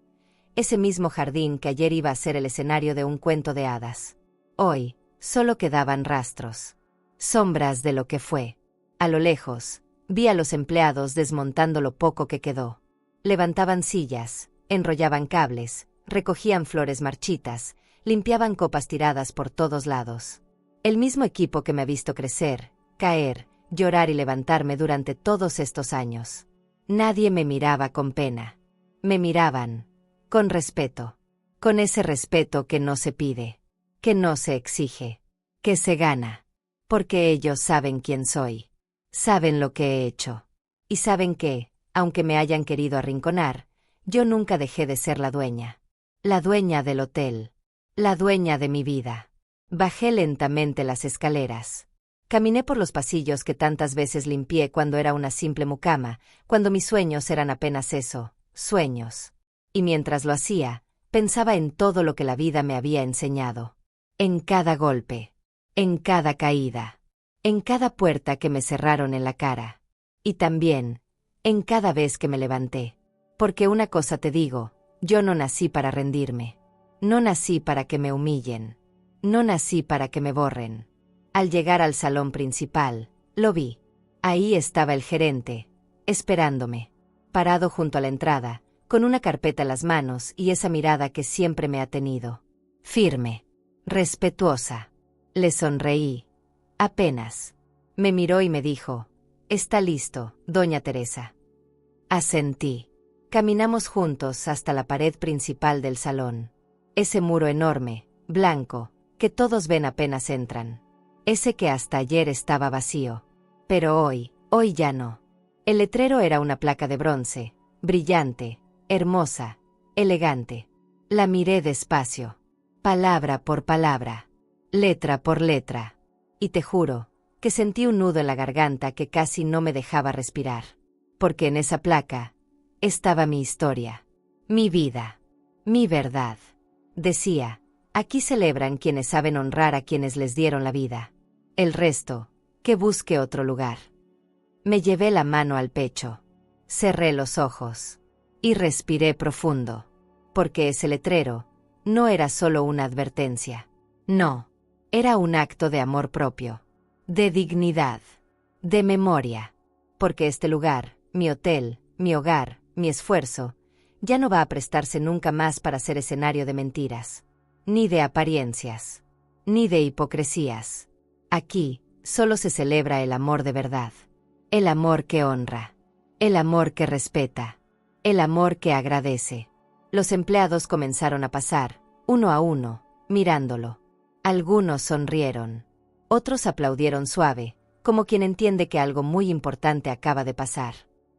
ese mismo jardín que ayer iba a ser el escenario de un cuento de hadas. Hoy, solo quedaban rastros, sombras de lo que fue. A lo lejos, vi a los empleados desmontando lo poco que quedó. Levantaban sillas, enrollaban cables, recogían flores marchitas, limpiaban copas tiradas por todos lados. El mismo equipo que me ha visto crecer, caer, llorar y levantarme durante todos estos años. Nadie me miraba con pena. Me miraban con respeto. Con ese respeto que no se pide, que no se exige, que se gana. Porque ellos saben quién soy. Saben lo que he hecho. Y saben que, aunque me hayan querido arrinconar, yo nunca dejé de ser la dueña. La dueña del hotel. La dueña de mi vida. Bajé lentamente las escaleras. Caminé por los pasillos que tantas veces limpié cuando era una simple mucama, cuando mis sueños eran apenas eso, sueños. Y mientras lo hacía, pensaba en todo lo que la vida me había enseñado. En cada golpe. En cada caída. En cada puerta que me cerraron en la cara. Y también, en cada vez que me levanté. Porque una cosa te digo, yo no nací para rendirme. No nací para que me humillen. No nací para que me borren. Al llegar al salón principal, lo vi. Ahí estaba el gerente, esperándome, parado junto a la entrada, con una carpeta en las manos y esa mirada que siempre me ha tenido. Firme, respetuosa. Le sonreí. Apenas. Me miró y me dijo, «Está listo, doña Teresa». Asentí. Caminamos juntos hasta la pared principal del salón. Ese muro enorme, blanco, que todos ven apenas entran. Ese que hasta ayer estaba vacío. Pero hoy ya no. El letrero era una placa de bronce, brillante, hermosa, elegante. La miré despacio, palabra por palabra, letra por letra, y te juro que sentí un nudo en la garganta que casi no me dejaba respirar, porque en esa placa estaba mi historia, mi vida, mi verdad. Decía, aquí celebran quienes saben honrar a quienes les dieron la vida. El resto, que busque otro lugar. Me llevé la mano al pecho, cerré los ojos y respiré profundo, porque ese letrero no era solo una advertencia. No, era un acto de amor propio, de dignidad, de memoria, porque este lugar, mi hotel, mi hogar, mi esfuerzo, ya no va a prestarse nunca más para ser escenario de mentiras, ni de apariencias, ni de hipocresías. Aquí solo se celebra el amor de verdad, el amor que honra, el amor que respeta, el amor que agradece. Los empleados comenzaron a pasar, uno a uno, mirándolo. Algunos sonrieron, otros aplaudieron suave, como quien entiende que algo muy importante acaba de pasar.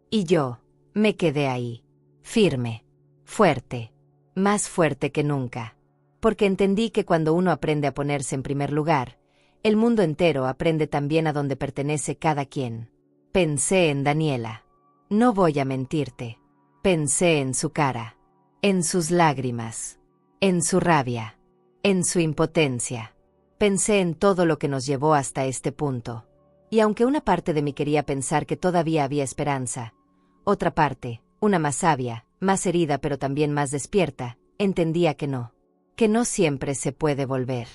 Y yo me quedé ahí, firme, fuerte, más fuerte que nunca, porque entendí que cuando uno aprende a ponerse en primer lugar, el mundo entero aprende también a donde pertenece cada quien. Pensé en Daniela. No voy a mentirte. Pensé en su cara, en sus lágrimas, en su rabia, en su impotencia. Pensé en todo lo que nos llevó hasta este punto. Y aunque una parte de mí quería pensar que todavía había esperanza, otra parte, una más sabia, más herida pero también más despierta, entendía que no siempre se puede volver,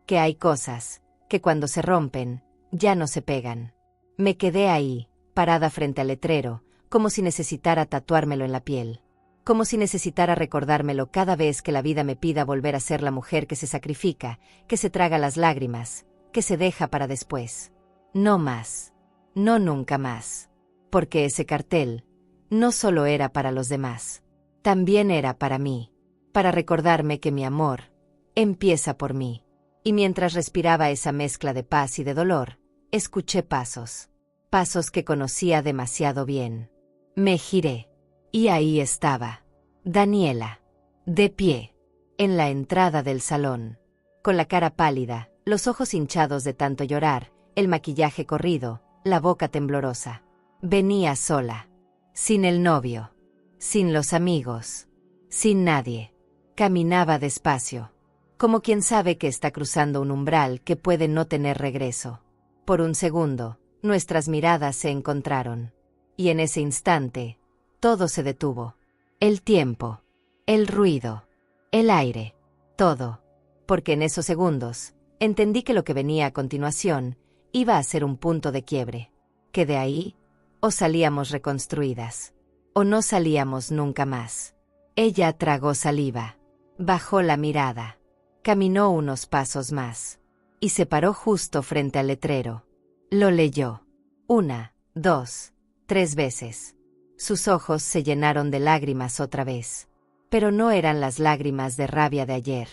que hay cosas que cuando se rompen, ya no se pegan. Me quedé ahí, parada frente al letrero, como si necesitara tatuármelo en la piel, como si necesitara recordármelo cada vez que la vida me pida volver a ser la mujer que se sacrifica, que se traga las lágrimas, que se deja para después. No más, no nunca más, porque ese cartel no solo era para los demás, también era para mí, para recordarme que mi amor empieza por mí. Y mientras respiraba esa mezcla de paz y de dolor, escuché pasos, pasos que conocía demasiado bien. Me giré, y ahí estaba Daniela, de pie, en la entrada del salón, con la cara pálida, los ojos hinchados de tanto llorar, el maquillaje corrido, la boca temblorosa. Venía sola, sin el novio, sin los amigos, sin nadie. Caminaba despacio, como quien sabe que está cruzando un umbral que puede no tener regreso. Por un segundo, nuestras miradas se encontraron, y en ese instante, todo se detuvo. El tiempo, el ruido, el aire, todo, porque en esos segundos, entendí que lo que venía a continuación iba a ser un punto de quiebre, que de ahí, o salíamos reconstruidas, o no salíamos nunca más. Ella tragó saliva, bajó la mirada, caminó unos pasos más, y se paró justo frente al letrero. Lo leyó, 1, 2, 3 veces. Sus ojos se llenaron de lágrimas otra vez, pero no eran las lágrimas de rabia de ayer.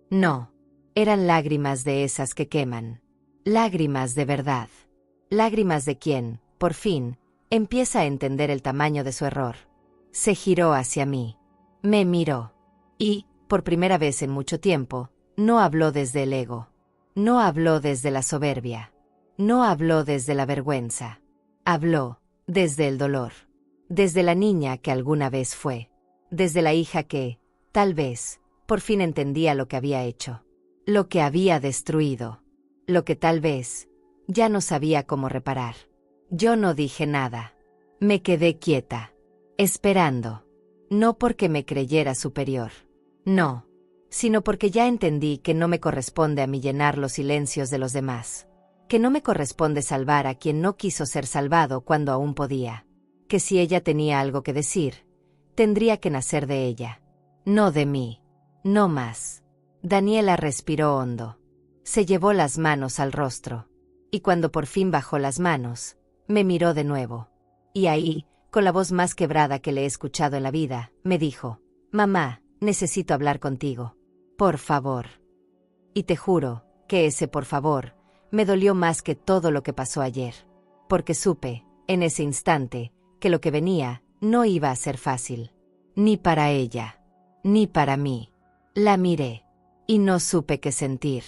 No, eran lágrimas de esas que queman. Lágrimas de verdad. Lágrimas de quien, por fin, empieza a entender el tamaño de su error. Se giró hacia mí. Me miró. Y, por primera vez en mucho tiempo, no habló desde el ego. No habló desde la soberbia. No habló desde la vergüenza. Habló desde el dolor. Desde la niña que alguna vez fue. Desde la hija que, tal vez, por fin entendía lo que había hecho. Lo que había destruido. Lo que tal vez ya no sabía cómo reparar. Yo no dije nada. Me quedé quieta, esperando. No porque me creyera superior. No, sino porque ya entendí que no me corresponde a mí llenar los silencios de los demás. Que no me corresponde salvar a quien no quiso ser salvado cuando aún podía. Que si ella tenía algo que decir, tendría que nacer de ella. No de mí. No más. Daniela respiró hondo. Se llevó las manos al rostro. Y cuando por fin bajó las manos, me miró de nuevo. Y ahí, con la voz más quebrada que le he escuchado en la vida, me dijo: «Mamá, necesito hablar contigo. Por favor». Y te juro que ese por favor me dolió más que todo lo que pasó ayer. Porque supe, en ese instante, que lo que venía No iba a ser fácil. Ni para ella, ni para mí. La miré. Y no supe qué sentir.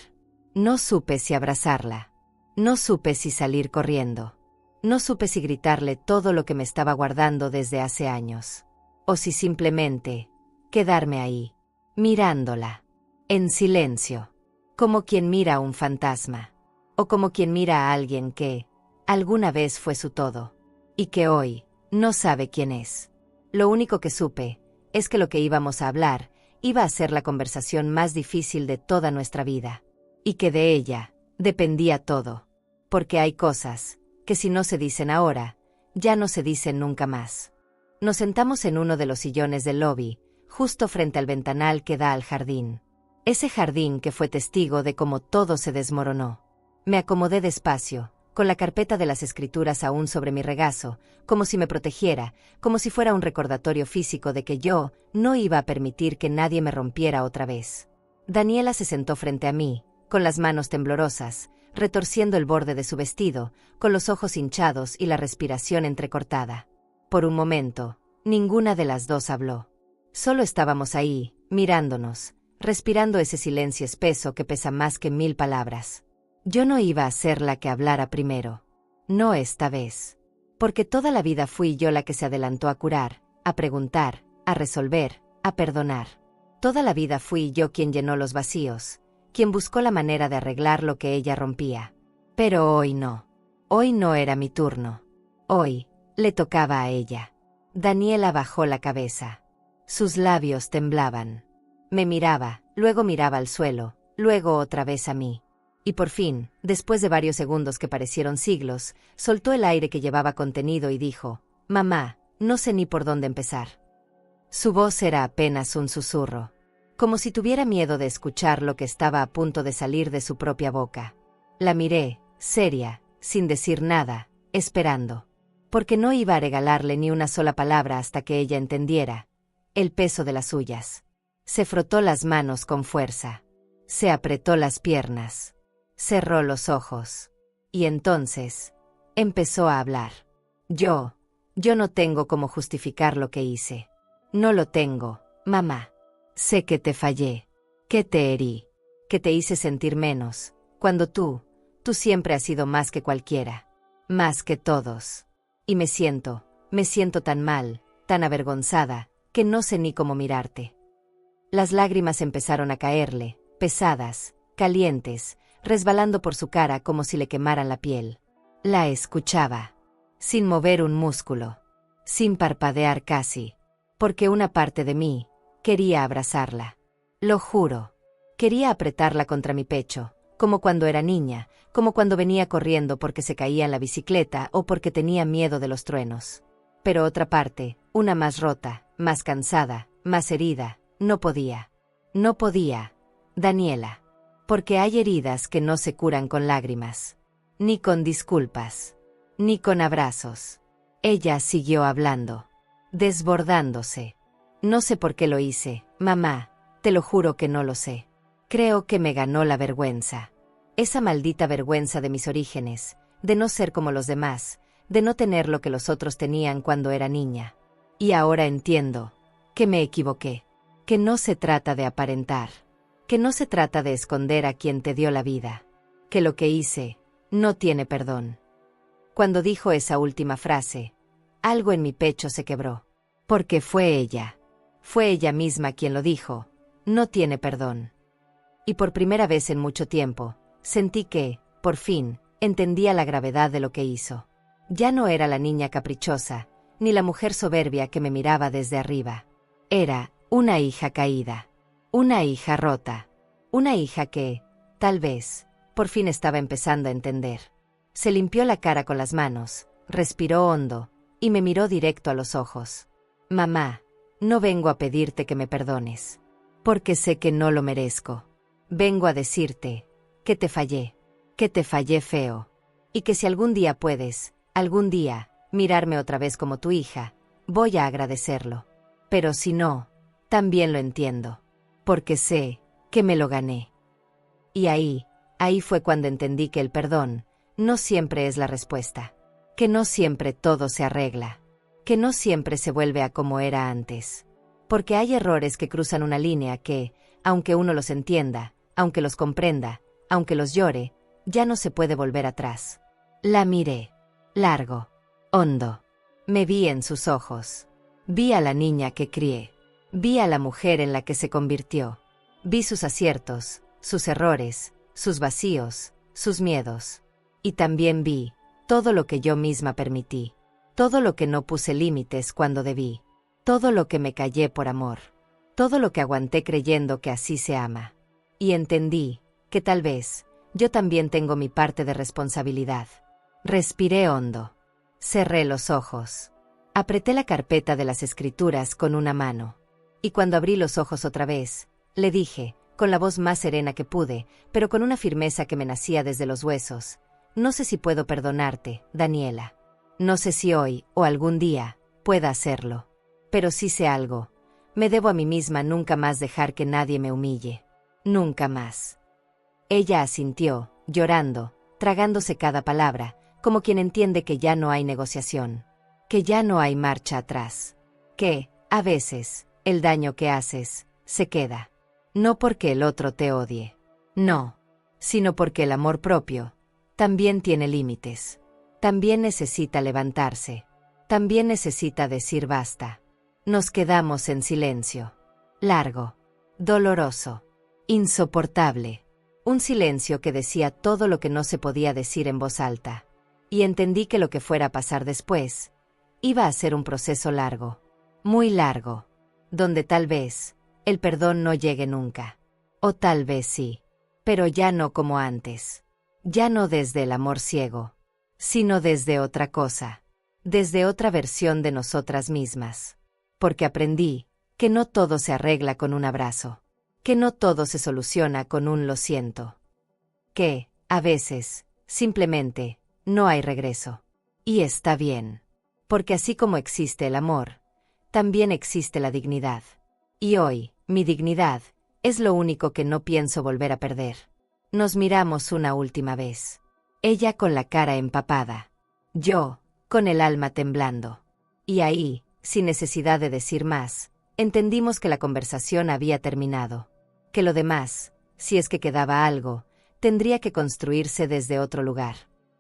No supe si abrazarla. No supe si salir corriendo. No supe si gritarle todo lo que me estaba guardando desde hace años. O si simplemente quedarme ahí, mirándola, en silencio, como quien mira a un fantasma, o como quien mira a alguien que alguna vez fue su todo, y que hoy no sabe quién es. Lo único que supe es que lo que íbamos a hablar iba a ser la conversación más difícil de toda nuestra vida, y que de ella dependía todo, porque hay cosas que si no se dicen ahora, ya no se dicen nunca más. Nos sentamos en uno de los sillones del lobby, justo frente al ventanal que da al jardín. Ese jardín que fue testigo de cómo todo se desmoronó. Me acomodé despacio, con la carpeta de las escrituras aún sobre mi regazo, como si me protegiera, como si fuera un recordatorio físico de que yo no iba a permitir que nadie me rompiera otra vez. Daniela se sentó frente a mí, con las manos temblorosas, retorciendo el borde de su vestido, con los ojos hinchados y la respiración entrecortada. Por un momento, ninguna de las dos habló. Solo estábamos ahí, mirándonos, respirando ese silencio espeso que pesa más que 1000 palabras. Yo no iba a ser la que hablara primero. No esta vez. Porque toda la vida fui yo la que se adelantó a curar, a preguntar, a resolver, a perdonar. Toda la vida fui yo quien llenó los vacíos, quien buscó la manera de arreglar lo que ella rompía. Pero hoy no. Hoy no era mi turno. Hoy le tocaba a ella. Daniela bajó la cabeza. Sus labios temblaban. Me miraba, luego miraba al suelo, luego otra vez a mí. Y por fin, después de varios segundos que parecieron siglos, soltó el aire que llevaba contenido y dijo: «Mamá, no sé ni por dónde empezar». Su voz era apenas un susurro, como si tuviera miedo de escuchar lo que estaba a punto de salir de su propia boca. La miré, seria, sin decir nada, esperando. Porque no iba a regalarle ni una sola palabra hasta que ella entendiera el peso de las suyas. Se frotó las manos con fuerza. Se apretó las piernas. Cerró los ojos. Y entonces empezó a hablar. Yo no tengo cómo justificar lo que hice. No lo tengo, mamá. Sé que te fallé, que te herí, que te hice sentir menos, cuando tú siempre has sido más que cualquiera, más que todos. Y me siento tan mal, tan avergonzada, que no sé ni cómo mirarte. Las lágrimas empezaron a caerle, pesadas, calientes, resbalando por su cara como si le quemaran la piel. La escuchaba, sin mover un músculo, sin parpadear casi, porque una parte de mí quería abrazarla. Lo juro. Quería apretarla contra mi pecho, como cuando era niña, como cuando venía corriendo porque se caía en la bicicleta o porque tenía miedo de los truenos. Pero otra parte, una más rota, más cansada, más herida, no podía. No podía, Daniela. Porque hay heridas que no se curan con lágrimas, ni con disculpas, ni con abrazos. Ella siguió hablando, desbordándose. No sé por qué lo hice, mamá, te lo juro que no lo sé. Creo que me ganó la vergüenza. Esa maldita vergüenza de mis orígenes, de no ser como los demás, de no tener lo que los otros tenían cuando era niña. Y ahora entiendo que me equivoqué, que no se trata de aparentar, que no se trata de esconder a quien te dio la vida, que lo que hice no tiene perdón. Cuando dijo esa última frase, algo en mi pecho se quebró, porque fue ella misma quien lo dijo, no tiene perdón. Y por primera vez en mucho tiempo, sentí que, por fin, entendía la gravedad de lo que hizo. Ya no era la niña caprichosa, ni la mujer soberbia que me miraba desde arriba. Era una hija caída, una hija rota, una hija que, tal vez, por fin estaba empezando a entender. Se limpió la cara con las manos, respiró hondo, y me miró directo a los ojos. Mamá, no vengo a pedirte que me perdones, porque sé que no lo merezco. Vengo a decirte que te fallé feo, y que si algún día puedes, algún día, mirarme otra vez como tu hija, voy a agradecerlo. Pero si no, también lo entiendo, porque sé que me lo gané. Y ahí fue cuando entendí que el perdón no siempre es la respuesta, que no siempre todo se arregla, que no siempre se vuelve a como era antes. Porque hay errores que cruzan una línea que, aunque uno los entienda, aunque los comprenda, aunque los llore, ya no se puede volver atrás. La miré. Largo. Hondo. Me vi en sus ojos. Vi a la niña que crié. Vi a la mujer en la que se convirtió. Vi sus aciertos, sus errores, sus vacíos, sus miedos. Y también vi todo lo que yo misma permití. Todo lo que no puse límites cuando debí. Todo lo que me callé por amor. Todo lo que aguanté creyendo que así se ama. Y entendí que tal vez yo también tengo mi parte de responsabilidad. Respiré hondo. Cerré los ojos. Apreté la carpeta de las escrituras con una mano. Y cuando abrí los ojos otra vez, le dije, con la voz más serena que pude, pero con una firmeza que me nacía desde los huesos: no sé si puedo perdonarte, Daniela. No sé si hoy, o algún día, pueda hacerlo. Pero sí sé algo. Me debo a mí misma nunca más dejar que nadie me humille. Nunca más. Ella asintió, llorando, tragándose cada palabra, como quien entiende que ya no hay negociación. Que ya no hay marcha atrás. Que, a veces, el daño que haces, se queda. No porque el otro te odie. No. Sino porque el amor propio también tiene límites. También necesita levantarse. También necesita decir basta. Nos quedamos en silencio. Largo. Doloroso. Insoportable. Un silencio que decía todo lo que no se podía decir en voz alta. Y entendí que lo que fuera a pasar después iba a ser un proceso largo. Muy largo. Donde tal vez el perdón no llegue nunca. O tal vez sí. Pero ya no como antes. Ya no desde el amor ciego. Sino desde otra cosa. Desde otra versión de nosotras mismas. Porque aprendí que no todo se arregla con un abrazo. Que no todo se soluciona con un lo siento. Que, a veces, simplemente, no hay regreso. Y está bien. Porque así como existe el amor, también existe la dignidad. Y hoy, mi dignidad es lo único que no pienso volver a perder. Nos miramos una última vez. Ella con la cara empapada. Yo, con el alma temblando. Y ahí, sin necesidad de decir más, entendimos que la conversación había terminado. Que lo demás, si es que quedaba algo, tendría que construirse desde otro lugar.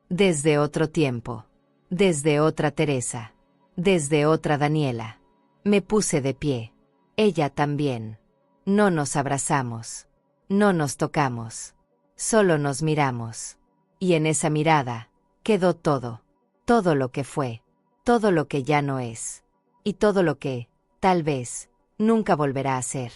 Desde otro tiempo. Desde otra Teresa. Desde otra Daniela. Me puse de pie. Ella también. No nos abrazamos. No nos tocamos. Solo nos miramos. Y en esa mirada quedó todo. Todo lo que fue. Todo lo que ya no es. Y todo lo que, tal vez, nunca volverá a ser.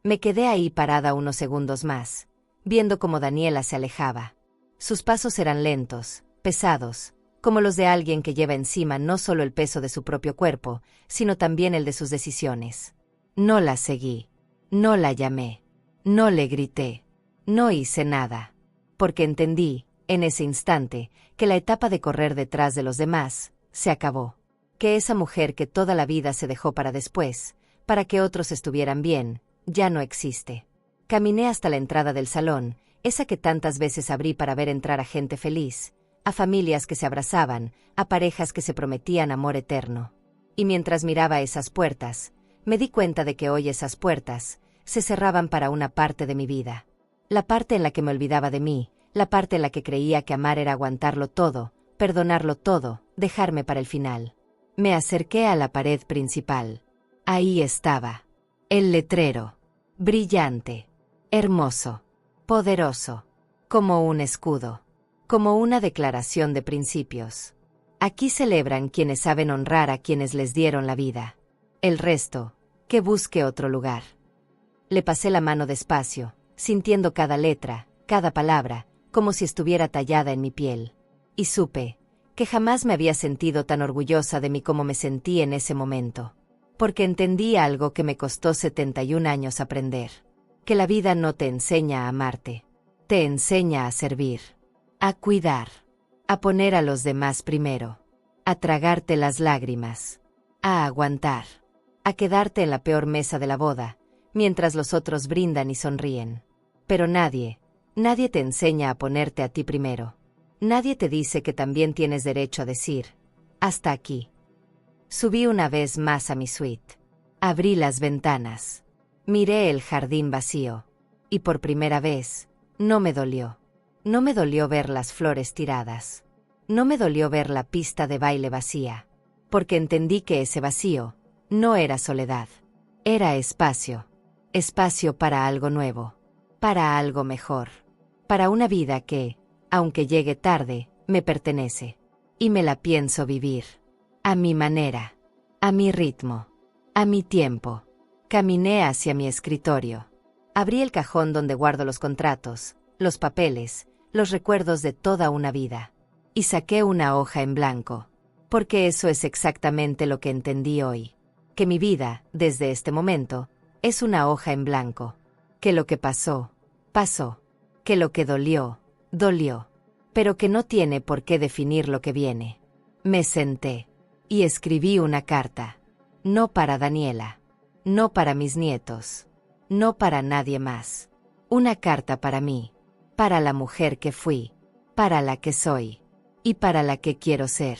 Me quedé ahí parada unos segundos más, viendo cómo Daniela se alejaba. Sus pasos eran lentos, pesados, como los de alguien que lleva encima no solo el peso de su propio cuerpo, sino también el de sus decisiones. No la seguí. No la llamé. No le grité. No hice nada. Porque entendí, en ese instante, que la etapa de correr detrás de los demás se acabó. Que esa mujer que toda la vida se dejó para después, para que otros estuvieran bien, ya no existe. Caminé hasta la entrada del salón, esa que tantas veces abrí para ver entrar a gente feliz, a familias que se abrazaban, a parejas que se prometían amor eterno. Y mientras miraba esas puertas, me di cuenta de que hoy esas puertas se cerraban para una parte de mi vida. La parte en la que me olvidaba de mí, la parte en la que creía que amar era aguantarlo todo, perdonarlo todo, dejarme para el final. Me acerqué a la pared principal. Ahí estaba. El letrero. Brillante. Hermoso. Poderoso. Como un escudo. Como una declaración de principios. Aquí celebran quienes saben honrar a quienes les dieron la vida. El resto, que busque otro lugar. Le pasé la mano despacio, sintiendo cada letra, cada palabra, como si estuviera tallada en mi piel. Y supe que jamás me había sentido tan orgullosa de mí como me sentí en ese momento. Porque entendí algo que me costó 71 años aprender. Que la vida no te enseña a amarte. Te enseña a servir. A cuidar. A poner a los demás primero. A tragarte las lágrimas. A aguantar. A quedarte en la peor mesa de la boda, mientras los otros brindan y sonríen. Pero nadie te enseña a ponerte a ti primero. Nadie te dice que también tienes derecho a decir, hasta aquí. Subí una vez más a mi suite. Abrí las ventanas. Miré el jardín vacío. Y por primera vez, no me dolió. No me dolió ver las flores tiradas. No me dolió ver la pista de baile vacía. Porque entendí que ese vacío no era soledad. Era espacio. Espacio para algo nuevo. Para algo mejor. Para una vida que, aunque llegue tarde, me pertenece. Y me la pienso vivir. A mi manera. A mi ritmo. A mi tiempo. Caminé hacia mi escritorio. Abrí el cajón donde guardo los contratos, los papeles, los recuerdos de toda una vida. Y saqué una hoja en blanco. Porque eso es exactamente lo que entendí hoy. Que mi vida, desde este momento, es una hoja en blanco. Que lo que pasó, pasó. Que lo que dolió, dolió. Pero que no tiene por qué definir lo que viene. Me senté. Y escribí una carta. No para Daniela. No para mis nietos. No para nadie más. Una carta para mí. Para la mujer que fui. Para la que soy. Y para la que quiero ser.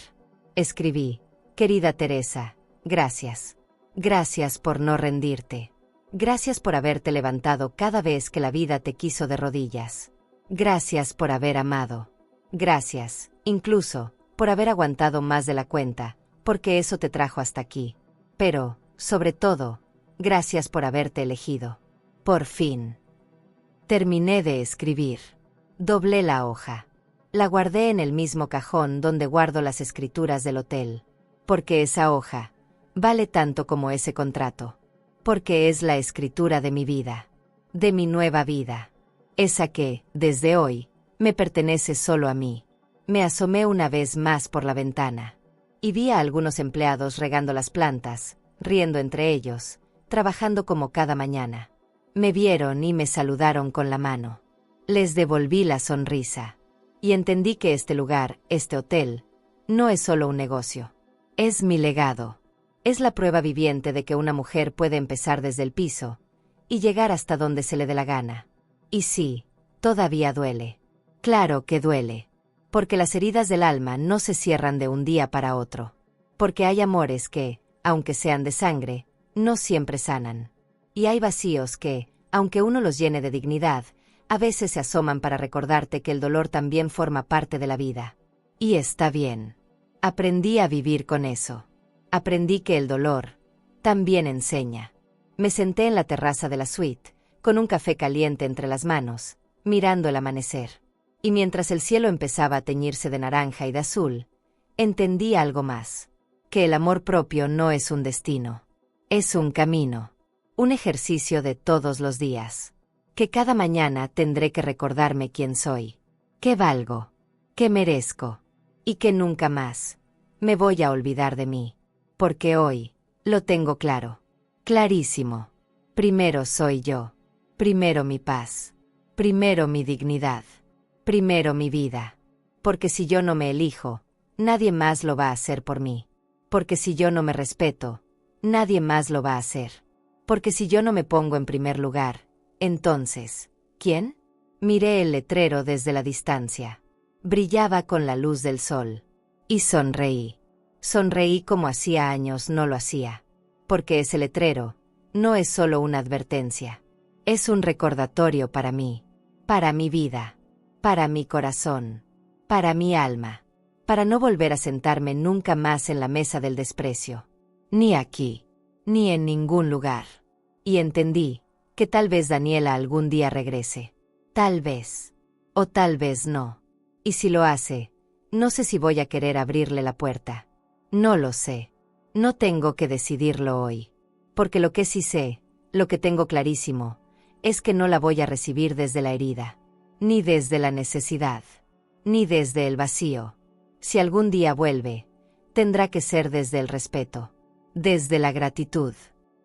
Escribí: querida Teresa, gracias. Gracias por no rendirte. Gracias por haberte levantado cada vez que la vida te quiso de rodillas. Gracias por haber amado. Gracias, incluso, por haber aguantado más de la cuenta, porque eso te trajo hasta aquí. Pero, sobre todo, gracias por haberte elegido. Por fin. Terminé de escribir. Doblé la hoja. La guardé en el mismo cajón donde guardo las escrituras del hotel. Porque esa hoja vale tanto como ese contrato. Porque es la escritura de mi vida. De mi nueva vida. Esa que, desde hoy, me pertenece solo a mí. Me asomé una vez más por la ventana. Y vi a algunos empleados regando las plantas, riendo entre ellos, trabajando como cada mañana. Me vieron y me saludaron con la mano. Les devolví la sonrisa. Y entendí que este lugar, este hotel, no es solo un negocio. Es mi legado. Es la prueba viviente de que una mujer puede empezar desde el piso y llegar hasta donde se le dé la gana. Y sí, todavía duele. Claro que duele. Porque las heridas del alma no se cierran de un día para otro. Porque hay amores que, aunque sean de sangre, no siempre sanan. Y hay vacíos que, aunque uno los llene de dignidad, a veces se asoman para recordarte que el dolor también forma parte de la vida. Y está bien. Aprendí a vivir con eso. Aprendí que el dolor también enseña. Me senté en la terraza de la suite, con un café caliente entre las manos, mirando el amanecer. Y mientras el cielo empezaba a teñirse de naranja y de azul, entendí algo más. Que el amor propio no es un destino. Es un camino. Un ejercicio de todos los días. Que cada mañana tendré que recordarme quién soy. Qué valgo. Qué merezco. Y que nunca más me voy a olvidar de mí. Porque hoy lo tengo claro. Clarísimo. Primero soy yo. Primero mi paz. Primero mi dignidad. Primero mi vida. Porque si yo no me elijo, nadie más lo va a hacer por mí. Porque si yo no me respeto, nadie más lo va a hacer. Porque si yo no me pongo en primer lugar, entonces, ¿quién? Miré el letrero desde la distancia. Brillaba con la luz del sol. Y sonreí. Sonreí como hacía años no lo hacía. Porque ese letrero no es solo una advertencia. Es un recordatorio para mí. Para mi vida. Para mi corazón. Para mi alma. Para no volver a sentarme nunca más en la mesa del desprecio. Ni aquí. Ni en ningún lugar. Y entendí que tal vez Daniela algún día regrese. Tal vez. O tal vez no. Y si lo hace, no sé si voy a querer abrirle la puerta. No lo sé. No tengo que decidirlo hoy. Porque lo que sí sé, lo que tengo clarísimo, es que no la voy a recibir desde la herida. Ni desde la necesidad. Ni desde el vacío. Si algún día vuelve, tendrá que ser desde el respeto. Desde la gratitud.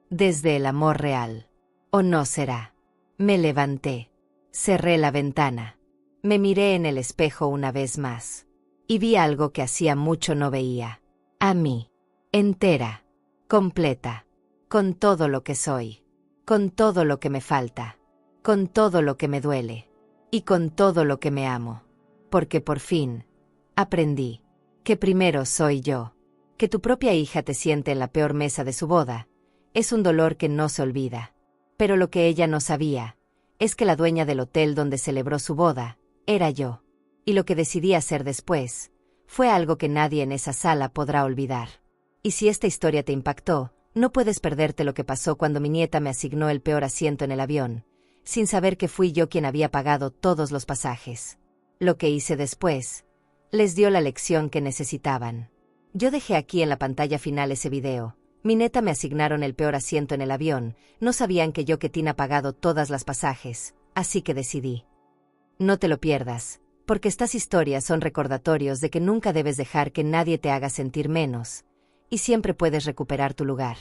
Desde el amor real. ¿O no será? Me levanté. Cerré la ventana. Me miré en el espejo una vez más. Y vi algo que hacía mucho no veía. A mí. Entera. Completa. Con todo lo que soy. Con todo lo que me falta. Con todo lo que me duele. Y con todo lo que me amo. Porque por fin aprendí que primero soy yo. Que tu propia hija te siente en la peor mesa de su boda, es un dolor que no se olvida. Pero lo que ella no sabía, es que la dueña del hotel donde celebró su boda, era yo. Y lo que decidí hacer después, fue algo que nadie en esa sala podrá olvidar. Y si esta historia te impactó, no puedes perderte lo que pasó cuando mi nieta me asignó el peor asiento en el avión, sin saber que fui yo quien había pagado todos los pasajes. Lo que hice después, les dio la lección que necesitaban. Yo dejé aquí en la pantalla final ese video. Mi neta me asignaron el peor asiento en el avión, no sabían que yo Ketin ha pagado todas las pasajes, así que decidí. No te lo pierdas, porque estas historias son recordatorios de que nunca debes dejar que nadie te haga sentir menos, y siempre puedes recuperar tu lugar.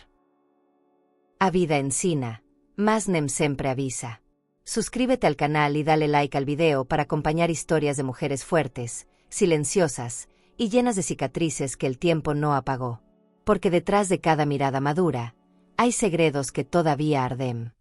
A vida ensina, más nem sempre avisa. Suscríbete al canal y dale like al video para acompañar historias de mujeres fuertes, silenciosas y llenas de cicatrices que el tiempo no apagó. Porque detrás de cada mirada madura, hay segredos que todavía arden.